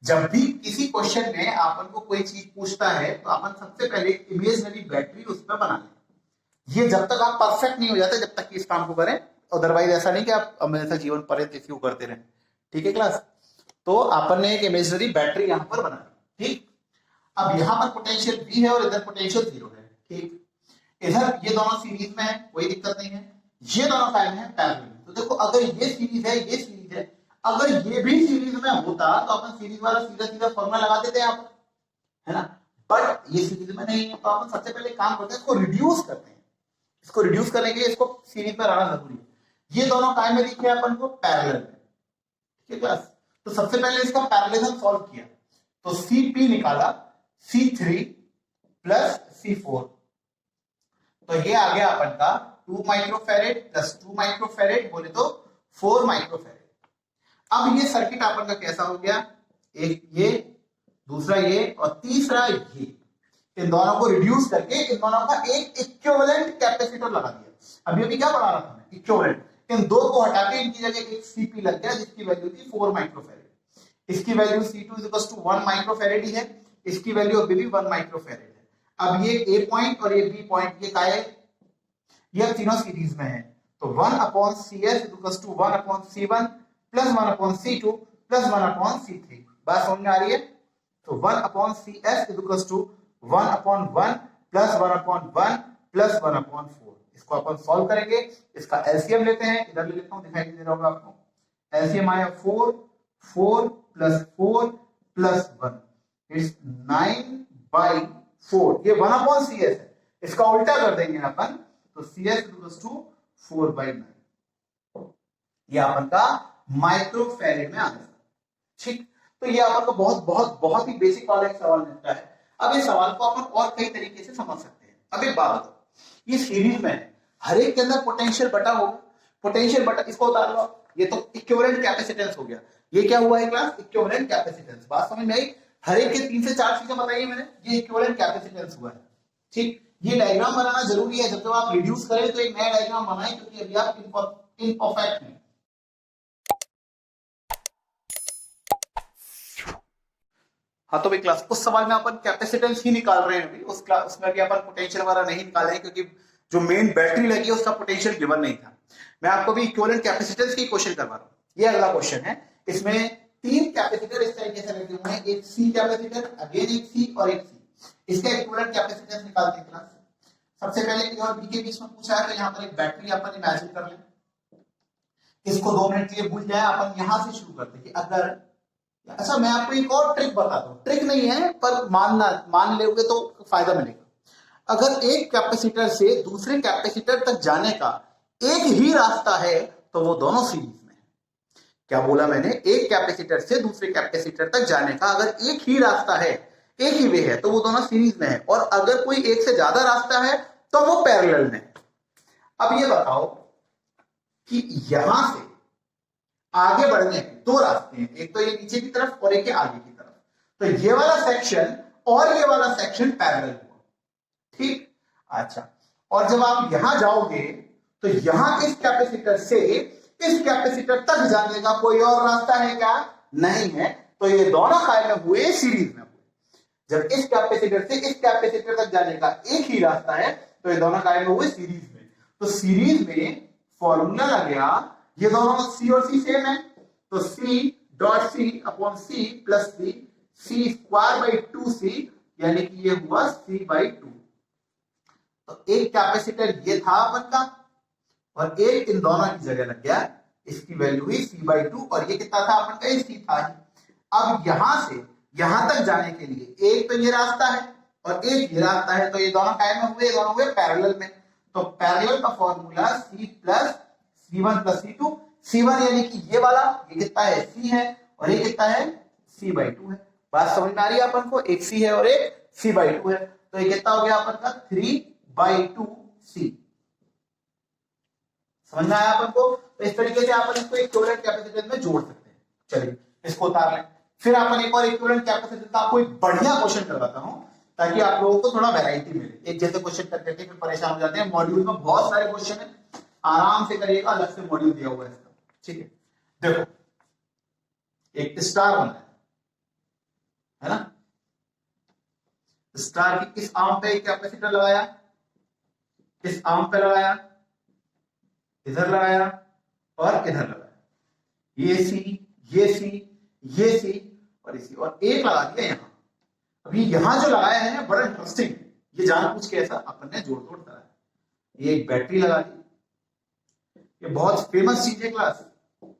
जब भी किसी क्वेश्चन में अपन को कोई चीज पूछता है तो अपन सबसे पहले इमेजिनरी बैटरी उसमें बना लें। ये जब तक आप परफेक्ट नहीं हो जाते जब तक इस काम को करें, अदरवाइज ऐसा नहीं कि आप हमेशा जीवन पर क्यों करते रहें, ठीक है क्लास। तो अपन ने एक इमेजिनरी बैटरी यहां पर बना ली, ठीक। अब यहां पर पोटेंशियल V है और इधर पोटेंशियल 0 है, ठीक। इधर ये दोनों सीरीज में है, कोई दिक्कत नहीं है। ये दोनों टाइम है पैरेलल में। तो देखो अगर ये सीरीज है, ये सीरीज है, अगर ये भी सीरीज में होता तो अपन सीरीज वाला सीधा सीधा फॉर्मूला लगा देते हैं आप, है ना। बट ये सीरीज में नहीं है, तो अपन सबसे पहले काम करते हैं, इसको रिड्यूस करते हैं। इसको रिड्यूस करने के लिए इसको सीरीज में लाना जरूरी है। ये दोनों टाइम में दिखे अपन को पैरेलल में, ठीक है क्लास। तो सबसे पहले इसका पैरेललिज्म सॉल्व किया, तो Cp निकाला C3 प्लस C4, तो ये आ गया अपन का 2 माइक्रोफैरेड प्लस 2 माइक्रोफैरेड बोले तो 4 माइक्रोफैरेड। अब ये सर्किट अपन का कैसा हो गया? एक ये, दूसरा ये और तीसरा ये। इन दोनों को रिड्यूस करके इन दोनों का एक इक्विवेलेंट कैपेसिटर लगा दिया। अभी अभी क्या पढ़ा रहा था मैं? इक्विवेलेंट। इन दो को हटा के इनकी जगह एक Cp लग गया जिसकी वैल्यू थी 4 माइक्रोफैरेड। इसकी वैल्यू C2 = 1 माइक्रोफैरेड ही है, इसकी वैल्यू अभी भी 1 माइक्रोफैरेड है। अब ये A पॉइंट और ये B पॉइंट ये क्या है? ये तीनों सीरीज में है। तो 1/CS = 1/C1 plus 1/C2 plus 1/C3। बात समझ में आ रही है? तो 1/CS = 1/1 प्लस 1/1 प्लस 1/4। इसको अपन सॉल्व करेंगे। इसका एलसीएम लेते हैं, इधर ले लेता हूं, दिखाई दे रहा होगा आपको। एलसीएम आया 4 प्लस 4 प्लस 1 इट्स 9/4। ये 1/CS है, इसका उल्टा कर देंगे अपन, तो CS = 4/9। ये अपन का माइक्रोफैरेड में आंसर, ठीक। तो ये अपन को बहुत बहुत बहुत ही बेसिक वाला एक सवाल मिलता है। अब इस सवाल को अपन और कई तरीके से समझ सकते हैं। अब एक बात बताओ, ये सीरीज में है, हर एक के अंदर पोटेंशियल बटा होगा। पोटेंशियल बटा, इसको उतार लो। ये तो इक्विवेलेंट कैपेसिटेंस हो गया। ये क्या हुआ है क्लास? Equivalent capacitance. बात समझ में आई? हर एक के 3 से 4 चीजें बताइए मैंने, ये इक्विवेलेंट कैपेसिटेंस हुआ है, ठीक। ये डायग्राम बनाना जरूरी है, जब तक आप रिड्यूस करें तो एक नया डायग्राम बनाएं, क्योंकि अभी आप इनपरफेक्ट हैं। हाँ तो भाई क्लास, उस सवाल में अपन कैपेसिटेंस ही निकाल रहे हैं अभी, उसमें भी अपन पोटेंशियल वाला नहीं निकाले हैं, क्योंकि जो मेन बैटरी लगी है उसका पोटेंशियल गिवन नहीं था। मैं आपको भी इक्विवेलेंट कैपेसिटेंस की क्वेश्चन करवा रहा हूँ। ये अगला क्वेश्चन है, इसमें 3 कैपेसिटर इस तरीके से लगे हुए हैं, एक C कैपेसिटर, अगेन एक C और एक C। इसका इक्विवेलेंट कैपेसिटेंस निकालते हैं क्लास। सबसे पहले A और B के बीच में पूछा है, तो यहाँ पर एक बैटरी अपन इमेजिन कर लें। इसको 2 मिनट के लिए भूल जाए, अपन यहां से शुरू करते कि अगर, अच्छा मैं आपको एक और ट्रिक बताता हूं, ट्रिक नहीं है पर मान लोगे तो फायदा मिलेगा। अगर एक कैपेसिटर से दूसरे कैपेसिटर तक जाने का एक ही रास्ता है तो वो दोनों सीरीज में है। क्या बोला मैंने? एक कैपेसिटर से दूसरे कैपेसिटर तक जाने का अगर एक ही रास्ता है, एक ही वे है, तो वो दोनों सीरीज में है। और अगर कोई एक से ज्यादा रास्ता है तो वो पैरेलल में। अब ये बताओ कि यहां से आगे बढ़ने के 2 रास्ते हैं, एक तो ये नीचे की तरफ और एक आगे की तरफ। तो ये वाला सेक्शन और ये वाला सेक्शन पैरेलल हुआ, ठीक। अच्छा, और जब आप यहां जाओगे तो यहां इस कैपेसिटर से इस कैपेसिटर तक जाने का कोई और रास्ता है क्या? नहीं है। तो ये दोनों काय में हुए? सीरीज में हुए। जब इस कैपेसिटर से इस कैपेसिटर तक जाने का एक ही रास्ता है तो ये दोनों काय में हुए? सीरीज में। तो सीरीज में फॉर्मूला लग गया, ये दोनों सी और सी सेम है, तो C dot C upon C plus C, C square by 2c, यानी कि ये हुआ c बाई 2। तो एक कैपेसिटर ये था अपन का और एक इन दोनों की जगह लग गया, इसकी वैल्यू हुई c बाई 2 और ये कितना था अपन का? c था। अब यहां से यहां तक जाने के लिए एक तो ये रास्ता है और एक ये रास्ता है, तो ये दोनों काय में हुए? दोनों हुए पैरेलल में। तो पैरेलल का formula c plus c1 plus c2, c1 यानी कि ये वाला, ये कितना है? c है, और ये कितना है? c बाई 2 है। बात समझ में आ रही है अपन को? एक c है और एक c बाई 2 है, तो ये कितना हो गया अपन का? 3 बाई 2c। समझ में आया अपन को? तो इस तरीके से अपन इसको इक्विवेलेंट कैपेसिटेंस में जोड़ सकते हैं। चलिए इसको उतार लें। फिर अपन एक और इक्विवेलेंट कैपेसिटेंस का आपको एक बढ़िया क्वेश्चन करवाता हूं ताकि आप लोगों को थोड़ा वैरायटी मिले। एक जैसे क्वेश्चन करके फिर परेशान हो जाते हैं। मॉड्यूल में बहुत सारे क्वेश्चन है, आराम से करिएगा, अलग से मॉड्यूल दिया हुआ है इसका, ठीक है। देखो एक स्टार बना है ना, स्टार की किस आर्म पे कैपेसिटर लगाया? किस आर्म पे लगाया? इधर लगाया और इधर लगाया, ये सी, ये सी, ये सी और इसी, और एक लगा दिया यहां। अभी यहां जो लगाया है बड़ा इंटरेस्टिंग, ये जानबूझ के ऐसा अपन ने जोड़ तोड़ करा है। ये एक बैटरी लगा दी, ये बहुत फेमस चीज है class,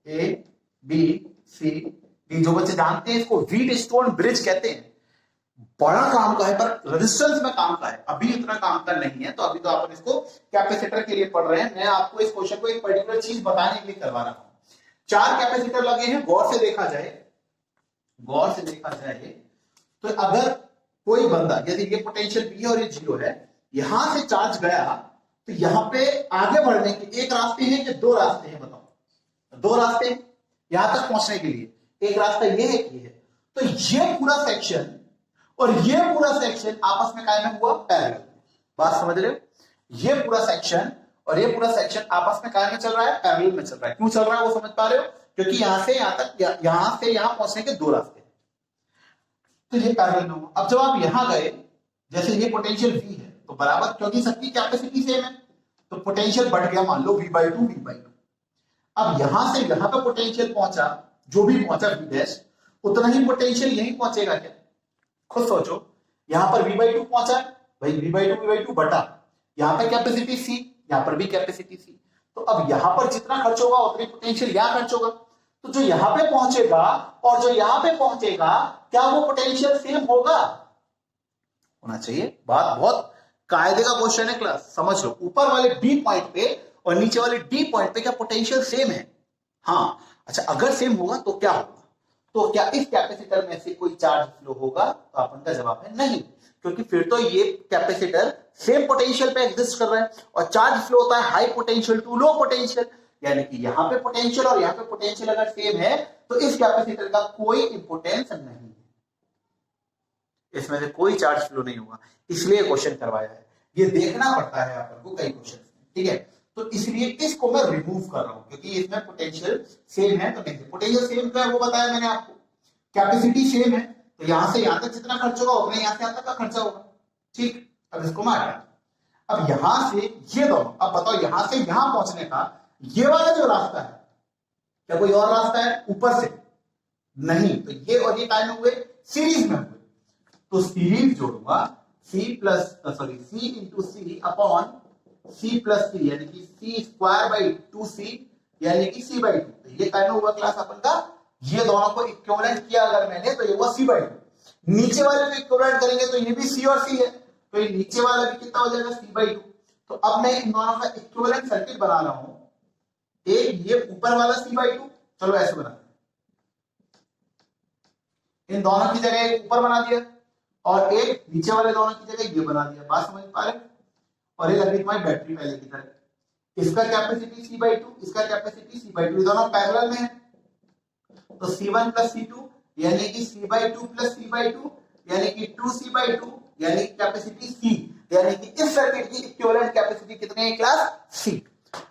A B C D, जो बच्चे जानते हैं इसको व्हीट स्टोन ब्रिज कहते हैं। बड़ा काम का है पर रेजिस्टेंस में काम का है, अभी इतना काम का नहीं है। तो अभी तो अपन इसको कैपेसिटर के लिए पढ़ रहे हैं। मैं आपको इस क्वेश्चन को एक पर्टिकुलर चीज बताने के लिए करवा रहा हूं। 4 कैपेसिटर लगे हैं, गौर से देखा जाए, गौर से देखा जाए तो अगर कोई बंदा, यदि ये पोटेंशियल बी है और ये 0 है, यहां से चार्ज गया तो यहां पे आगे बढ़ने के एक रास्ते हैं कि 2 रास्ते हैं? बताओ। 2 रास्ते हैं यहां तक पहुंचने के लिए, एक रास्ता ये है कि है। तो ये पूरा सेक्शन और ये पूरा सेक्शन आपस में काय में हुआ? पैरेलल। बात समझ रहे हो? ये पूरा सेक्शन और ये पूरा सेक्शन आपस में काय में चल रहा है? पैरेलल में चल रहा है। क्यों चल रहा है वो समझ पा रहे हो? क्योंकि यहां से यहां तक, यहां से यहां पहुंचने के 2 रास्ते, तो ये पैरेलल में हुआ। अब जब आप यहां गए, जैसे ये पोटेंशियल V है तो बराबर, क्योंकि सबकी कैपेसिटी सेम है तो पोटेंशियल बढ़ गया, मान लो V बाई 2, V बाई 2। अब यहां से यहां पर पोटेंशियल पहुंचा, जो भी पहुंचा V डैश, उतना ही पोटेंशियल यहीं पहुंचेगा क्या? खुद सोचो, यहां पर V बाई 2 पहुंचा भाई, V बाई 2 बटा, यहां पर कैपेसिटी C, यहां पर भी कैपेसिटी C। तो अब यहां पर जितना खर्च होगा उतनी पोटेंशियल यहां खर्च होगा। तो जो यहां पे पहुंचेगा और जो यहां पे पहुंचेगा, क्या वो पोटेंशियल सेम होगा? होना चाहिए। बात बहुत कायदे का क्वेश्चन है क्लास, समझ लो। ऊपर वाले बी पॉइंट पे और नीचे वाले डी पॉइंट पे क्या पोटेंशियल सेम है? हाँ। अच्छा, अगर सेम होगा तो क्या होगा? तो क्या इस कैपेसिटर में से कोई चार्ज फ्लो होगा? तो अपन का जवाब है नहीं, क्योंकि फिर तो ये कैपेसिटर सेम पोटेंशियल पे एग्जिस्ट कर रहा है और चार्ज फ्लो होता है high potential to low potential, यानी कि यहां पे पोटेंशियल और यहां पे पोटेंशियल अगर सेम है तो इस कैपेसिटर का कोई इंपोर्टेंस नहीं है, इसमें से कोई चार्ज फ्लो नहीं होगा। इसलिए क्वेश्चन करवाया है, ये देखना पड़ता है आपको कई क्वेश्चन, ठीक है। तो इसलिए इसको मैं रिमूव कर रहा हूं क्योंकि इसमें पोटेंशियल सेम है। तो नहीं, पोटेंशियल सेम क्या है वो बताया मैंने आपको, कैपेसिटी सेम है, तो यहां से यहां तक जितना खर्च होगा उतना यहां से यहां तक का खर्चा होगा, ठीक। अब इसको मैं हटा, अब यहां से ये दोनों, अब बताओ यहां से यहां पहुंचने का ये वाला जो रास्ता है, क्या कोई और रास्ता है ऊपर से? नहीं। तो ये और ये टाइम हुए सीरीज में हुए, तो सीरीज जोड़ूंगा C इंटू सी अपॉन C प्लस सी, यानी कि C स्क्वायर बाई 2C यानी कि C/2। तो ये कहना हुआ क्लास अपन का, ये दोनों को इक्विवेलेंट किया अगर मैंने तो ये हुआ C/2। नीचे वाले को इक्विवेलेंट करेंगे तो ये भी C और C है, तो ये नीचे वाला भी कितना हो जाएगा C/2। तो अब मैं इन दोनों का इक्विवेलेंट सर्किट बना रहा हूं, एक ये ऊपर वाला C/2, चलो ऐसे बना, इन दोनों की जगह एक ऊपर बना दिया और एक नीचे वाले दोनों की जगह ये बना दिया। बात समझ पा रहे? और ये लगी तुम्हारी बैटरी पहले की तरह, इसका कैपेसिटी C/2, इसका कैपेसिटी C/2, दोनों पैरेलल में है। तो C1 प्लस C2 यानी कि C/2 प्लस C/2 यानी कि 2C/2 यानी कैपेसिटी C, यानी कि इस सर्किट की इक्विवेलेंट कैपेसिटी कितनी है क्लास? C।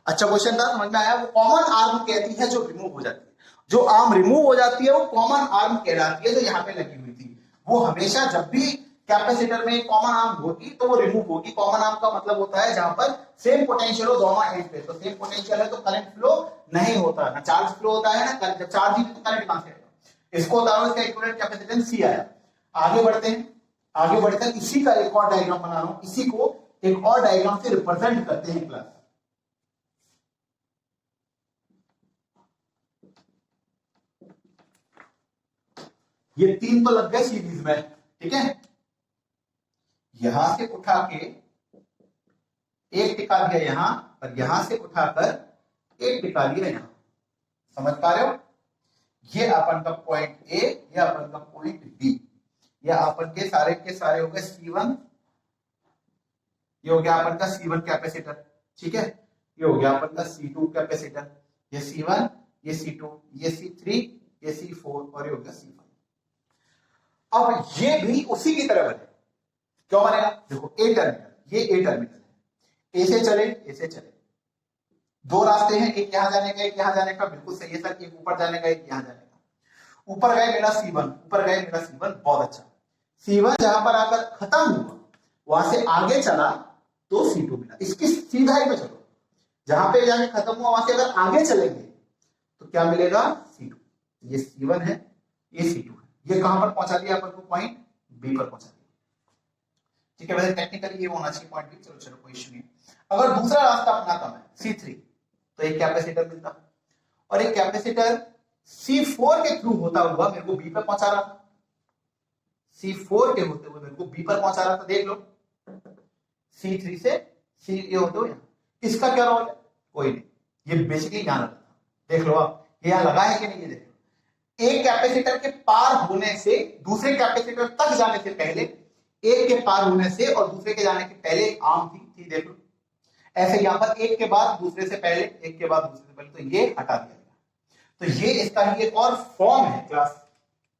अच्छा क्वेश्चन था, समझ में आया? वो कॉमन आर्म कहती है जो रिमूव हो जाती है, जो आर्म रिमूव हो जाती है वो कॉमन आर्म कहलाती है, जो यहाँ पे लगी हुई थी। वो हमेशा जब भी कैपेसिटर में कॉमन आर्म होगी तो वो रिमूव होगी। कॉमन आर्म का मतलब होता है जहां पर सेम पोटेंशियल हो दोनों एंड पे, तो सेम पोटेंशियल है तो करंट फ्लो नहीं होता, ना चार्ज फ्लो होता है ना करंट। जब चार्ज ही तो करंट कहां से आएगा? इसको उतारो, इसका इक्विवेलेंट कैपेसिटेंस C आया। आगे बढ़ते हैं, आगे बढ़कर इसी का एक और डायग्राम बना रहा हूं, इसी को एक और डायग्राम से रिप्रेजेंट करते हैं क्लास। ये तीन तो लग गए सीरीज में, ठीक है। यहां से उठा के एक टिका दिया यहां, और यहां से उठाकर एक टिका दिया यहां। समझ पा रहे हो? ये अपन का पॉइंट ए, ये अपन का पॉइंट बी, ये अपन के सारे हो गए C1, ये हो गया अपन का C1 कैपेसिटर, ठीक है। ये हो गया अपन का C2 कैपेसिटर, ये C1, ये C2, ये C3, ये C4 और ये हो गया C5। अब ये भी उसी की तरह बने। क्यों बनेगा? देखो ए टर्मिनल, ये ए टर्मिनल है, ए से चले, ए से चले, दो रास्ते हैं, एक यहां जाने का एक यहां जाने का, बिल्कुल सही है सर। एक ऊपर जाने का एक यहां जाने का। ऊपर गए मेरा C1, ऊपर गए मेरा C1, बहुत अच्छा। C1 जहां पर आकर खत्म हुआ, वहां से आगे चला तो C2 मिला। इसकी सीधा ही में चलो, जहां पे जाके खत्म हुआ वहां से अगर आगे चलेंगे तो क्या मिलेगा? C2। ये C1 है, ये C2 है। ये कहां पर पहुंचा दिया अपन को? पॉइंट बी पर पहुंचा दिया, ठीक है। वैसे टेक्निकली ये होना चाहिए पॉइंट बी, चलो चलो कोई इशू नहीं। अगर दूसरा रास्ता अपनाता मैं C3, तो एक कैपेसिटर मिलता, और एक कैपेसिटर C4 के थ्रू होता हुआ मेरे को बी पर पहुंचा रहा था। C4 के होते हुए मेरे को बी पर पहुंचा रहा था, देख लो। C3 से C ये होते हुए, इसका क्या रोल है? कोई नहीं, ये बेसिकली यहां लगा था, देख लो आप। ये यहां लगा है कि नहीं? ये देख लो, एक कैपेसिटर के पार होने से दूसरे कैपेसिटर तक जाने से पहले, एक के पार होने से और दूसरे के जाने के पहले एक आर्म थी, देख लो। ऐसे यहां पर एक के बाद दूसरे से पहले, एक के बाद दूसरे से पहले, तो ये हटा दिया गया। तो ये इसका ही एक और फॉर्म है क्लास।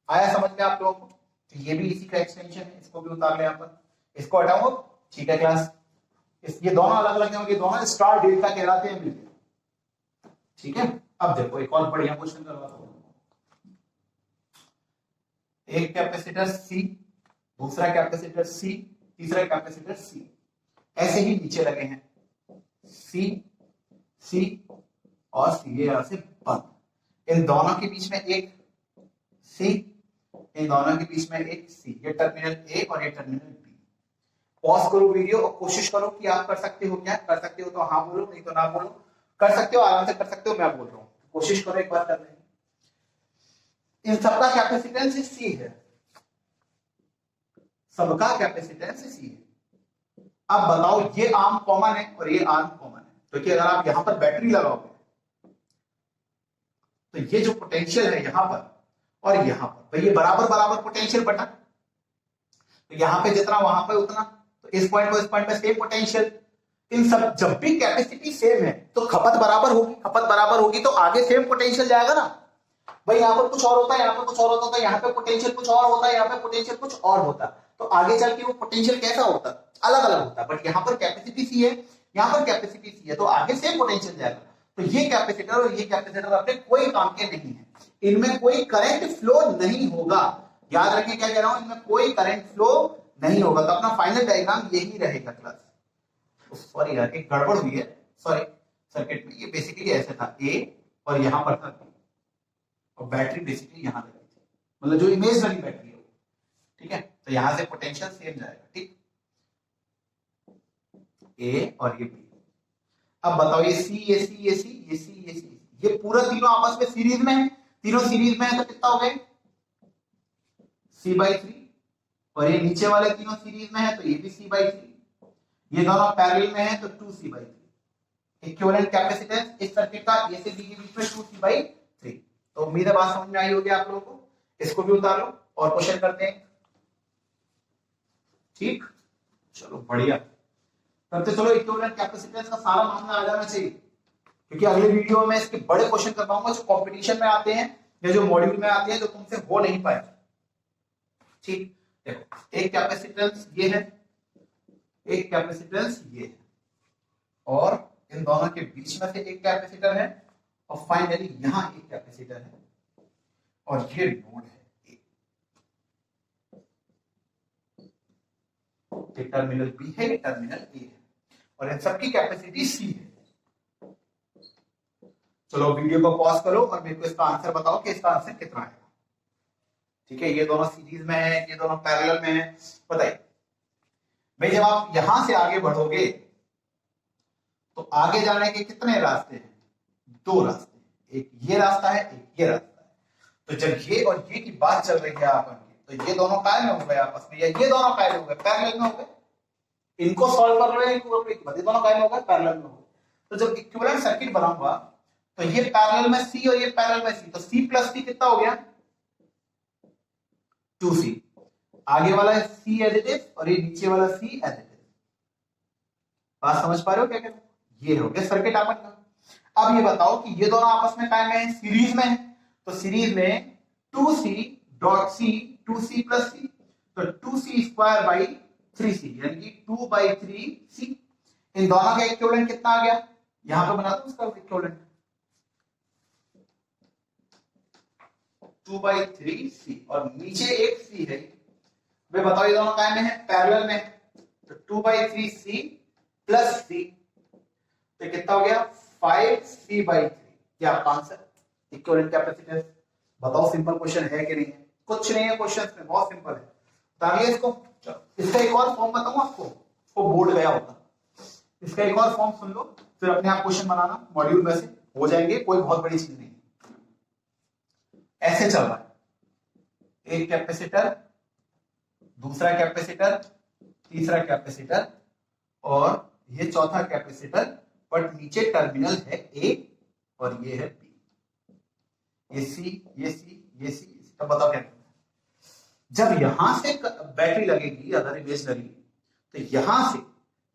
आया समझ में आप लोगों को? तो ये भी इसी का एक्सटेंशन है, इसको भी उतार ले यहां पर, इसको हटाऊंगा, ठीक है क्लास। ये दोनों अलग अलग हैं, ये दोनों स्टार डेल्टा कहलाते हैं मिलकर, ठीक है। अब देखो एक और बढ़िया क्वेश्चन करवाता हूं। एक कैपेसिटर C, दूसरा कैपेसिटर C, तीसरा कैपेसिटर C, ऐसे ही नीचे लगे हैं C, C और C, ये यहां से बंद। इन दोनों के बीच में एक C, इन दोनों के बीच में एक C, ये टर्मिनल A और ये टर्मिनल B। पॉज करो वीडियो और कोशिश करो कि आप कर सकते हो। क्या कर सकते हो? तो हाँ बोलो, नहीं तो ना बोलो। कर सकते हो, आराम से कर सकते हो, मैं बोल रहा हूं, कोशिश करो एक बार करने की। इन सबका कैपेसिटेंस C है, सबका कैपेसिटेंस C है। अब बताओ, ये आर्म कॉमन है और ये आर्म कॉमन है, क्योंकि अगर आप यहां पर बैटरी लगाओगे तो ये जो पोटेंशियल है यहां पर और यहां पर, तो ये बराबर बराबर पोटेंशियल बटा, तो यहां पे जितना वहां पे उतना, तो इस पॉइंट को इस पॉइंट पे सेम पोटेंशियल। इन सब जब भी कैपेसिटी सेम है तो खपत बराबर होगी, खपत बराबर होगी तो आगे सेम पोटेंशियल जाएगा ना भाई। यहां पर कुछ और होता है, यहां पर कुछ और होता है, यहां पे पोटेंशियल कुछ और होता है, यहां पे पोटेंशियल कुछ और होता है, तो आगे चल के वो पोटेंशियल कैसा होता है? अलग अलग होता है। बट यहां पर कैपेसिटी C है, यहां पर कैपेसिटी C है, तो आगे सेम पोटेंशियल जाएगा। तो ये कैपेसिटर और ये कैपेसिटर अपने कोई काम के नहीं है, इनमें कोई करंट फ्लो नहीं होगा। याद रखें क्या कह रहा हूं, इनमें कोई करंट फ्लो नहीं होगा। तो अपना फाइनल डायग्राम यही रहेगा क्लास। सॉरी यार, एक गड़बड़ हुई है, सॉरी सर्किट में। ये बेसिकली ऐसे था, ए और यहां पर था B, और बैटरी बेसिकली यहां लगी थी, मतलब जो इमेज वाली बैटरी है, ठीक है। तो यहां से पोटेंशियल सेम जाएगा, ठीक। ए और ये B। अब बताओ, ये C, ये C, ये C, ये C, ये C, ये पूरा तीनों आपस में सीरीज में है, तीनों सीरीज में है तो कितना हो गए C/3, और ये नीचे वाले तीनों सीरीज में है तो ये भी C/3, ये दोनों पैरेलल में है तो 2C/3। इक्विवेलेंट कैपेसिटेंस इस सर्किट का ए से बी के बीच में 2C/3। तो उम्मीद है बात समझ में आई होगी आप लोगों को। इसको भी उतार लो और क्वेश्चन करते हैं। ठीक, चलो बढ़िया। तब तो चलो इक्विवेलेंट कैपेसिटेंस का सारा मामला आ जाना चाहिए, क्योंकि अगले वीडियो में इसके बड़े क्वेश्चन कर पाऊंगा जो कंपटीशन में आते हैं या जो मॉड्यूल में आते हैं जो तुमसे हो नहीं पाए। ठीक, देखो एक कैपेसिटेंस ये है, एक कैपेसिटेंस ये है, और इन दोनों के बीच में से एक कैपेसिटर है, और फाइनली यहां एक कैपेसिटर है, और ये नोड है ये टर्मिनल बी है, ये टर्मिनल ए है, और इन सबकी कैपेसिटी सी है। चलो वीडियो को पॉज करो और मेरे को इसका आंसर बताओ कि इसका आंसर कितना है। ठीक है, ये दोनों सीरीज में है, ये दोनों पैरेलल में है। बताइए भाई, जब आप यहां से आगे बढ़ोगे तो आगे जाने के कितने रास्ते हैं? दो रास्ते, एक ये रास्ता है, एक ये रास्ता है। तो जब ये और ये की बात चल रही है अपन की, तो ये दोनों काय में हो गए आपस में, या ये दोनों काय में हो गए? पैरेलल में हो गए। इनको सॉल्व कर लो, इनको ये दोनों काय में हो गए? पैरेलल में हो गए। तो जब इक्विवेलेंट सर्किट बनाऊंगा तो ये पैरेलल में सी और ये पैरेलल में सी, तो सी प्लस सी कितना हो गया? 2C। आगे वाला सी एज इट इज और ये नीचे वाला सी एज इट इज। बात समझ पा रहे हो क्या कहते? ये हो गया सर्किट आपन का। अब ये बताओ कि ये दोनों आपस में काय में है? सीरीज में है। तो सीरीज में 2C dot C 2C plus सी, तो 2C स्क्वायर बाई 3C, यानी कि 2/3C। इन दोनों का इक्विवेलेंट कितना आ गया? यहां पे बना दो उसका इक्विवेलेंट 2/3C, और नीचे एक C है। वे बताओ ये दोनों काय में है? पैरेलल में है। तो 2/3C प्लस C, तो कितना हो गया? 5C/3। क्या आपका आंसर? Equivalent capacitance. बताओ सिंपल क्वेश्चन है कि नहीं है? कुछ नहीं है क्वेश्चन में, बहुत सिंपल है। बताइए इसको। इसका एक और फॉर्म बताऊं आपको, वो बोर्ड गया होगा। इसका एक और फॉर्म सुन लो, फिर अपने आप क्वेश्चन बनाना, मॉड्यूल में से हो जाएंगे, कोई बहुत बड़ी चीज नहीं। ऐसे चल रहा है, एक कैपेसिटर, दूसरा कैपेसिटर, तीसरा कैपेसिटर, और ये चौथा कैपेसिटर, बट नीचे टर्मिनल है ए और ये है बी। ये सी, ये सी, ये सी। तब बताओ क्या? जब यहां से बैटरी लगेगी, अगर इमेज लगी, तो यहां से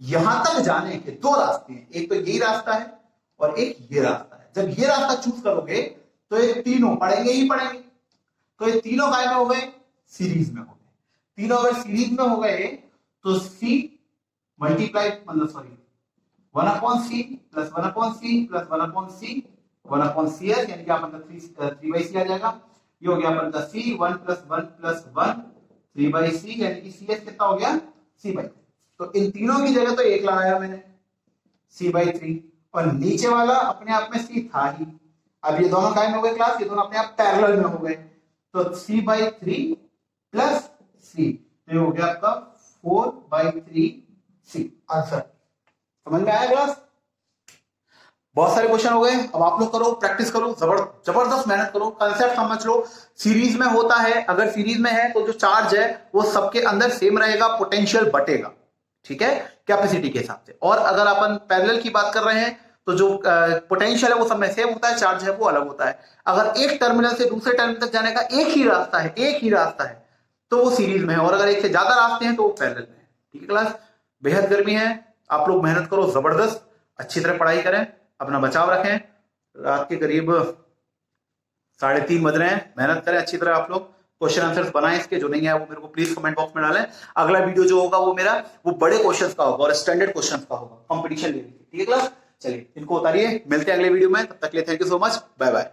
यहां तक जाने के दो रास्ते हैं, एक तो यही रास्ता है और एक ये रास्ता है। जब ये रास्ता चूज करोगे तो ये तीनों पढ़ेंगे ही पढ़ेंगे। तो ये तीनों काय में हो गए? सीरीज में हो गए। तीनों अगर सीरीज में हो गए तो C मल्टीप्लाई, मतलब sorry 1/C plus 1/C plus 1/C 1/CS, यानी कि अपन का 3/C आ जाएगा। ये हो गया अपन का C 1 + 1 + 1 3/C, यानी कि CS कितना हो गया? C/3। तो इन तीनों की जगह तो एक लगाया मैंने C/3, और नीचे वाला अपने आप में C था ही। अब ये दोनों काय में हो गए क्लास? ये दोनों अपने आप पैरेलल में हो गए, तो C/3 प्लस C, तो ये हो गया आपका 4/3C। आंसर समझ में आया क्लास? बहुत सारे क्वेश्चन हो गए। अब आप लोग करो, प्रैक्टिस करो, जबरदस्त मेहनत करो, कंसेप्ट समझ लो। सीरीज में होता है, अगर सीरीज में है तो जो चार्ज है वो सबके अंदर सेम रहेगा, पोटेंशियल बटेगा, ठीक है, कैपेसिटी के हिसाब से। और अगर अपन पैरेलल की बात कर रहे हैं तो जो पोटेंशियल है वो सब में सेम होता है, चार्ज है वो अलग होता है। अगर एक टर्मिनल से दूसरे टर्मिनल तक जाने का एक ही रास्ता है तो वो सीरीज में है, और अगर एक से ज्यादा रास्ते हैं तो वो पैरेलल में है। ठीक है क्लास, बेहद गर्मी है, आप लोग मेहनत करो जबरदस्त, अच्छी तरह पढ़ाई करें, अपना बचाव रखें। रात के करीब 3:30 बज रहे हैं, मेहनत करें अच्छी तरह। आप लोग क्वेश्चन आंसर्स बनाएं, इसके जो नहीं है वो मेरे को प्लीज कमेंट बॉक्स में डालें। अगला वीडियो जो होगा वो मेरा वो बड़े क्वेश्चंस का होगा और स्टैंडर्ड क्वेश्चंस का होगा, कंपटीशन लेवल। ठीक है क्लास, चलिए इनको उतारिए, मिलते हैं अगले वीडियो में, तब तक के लिए thank you so much, bye bye.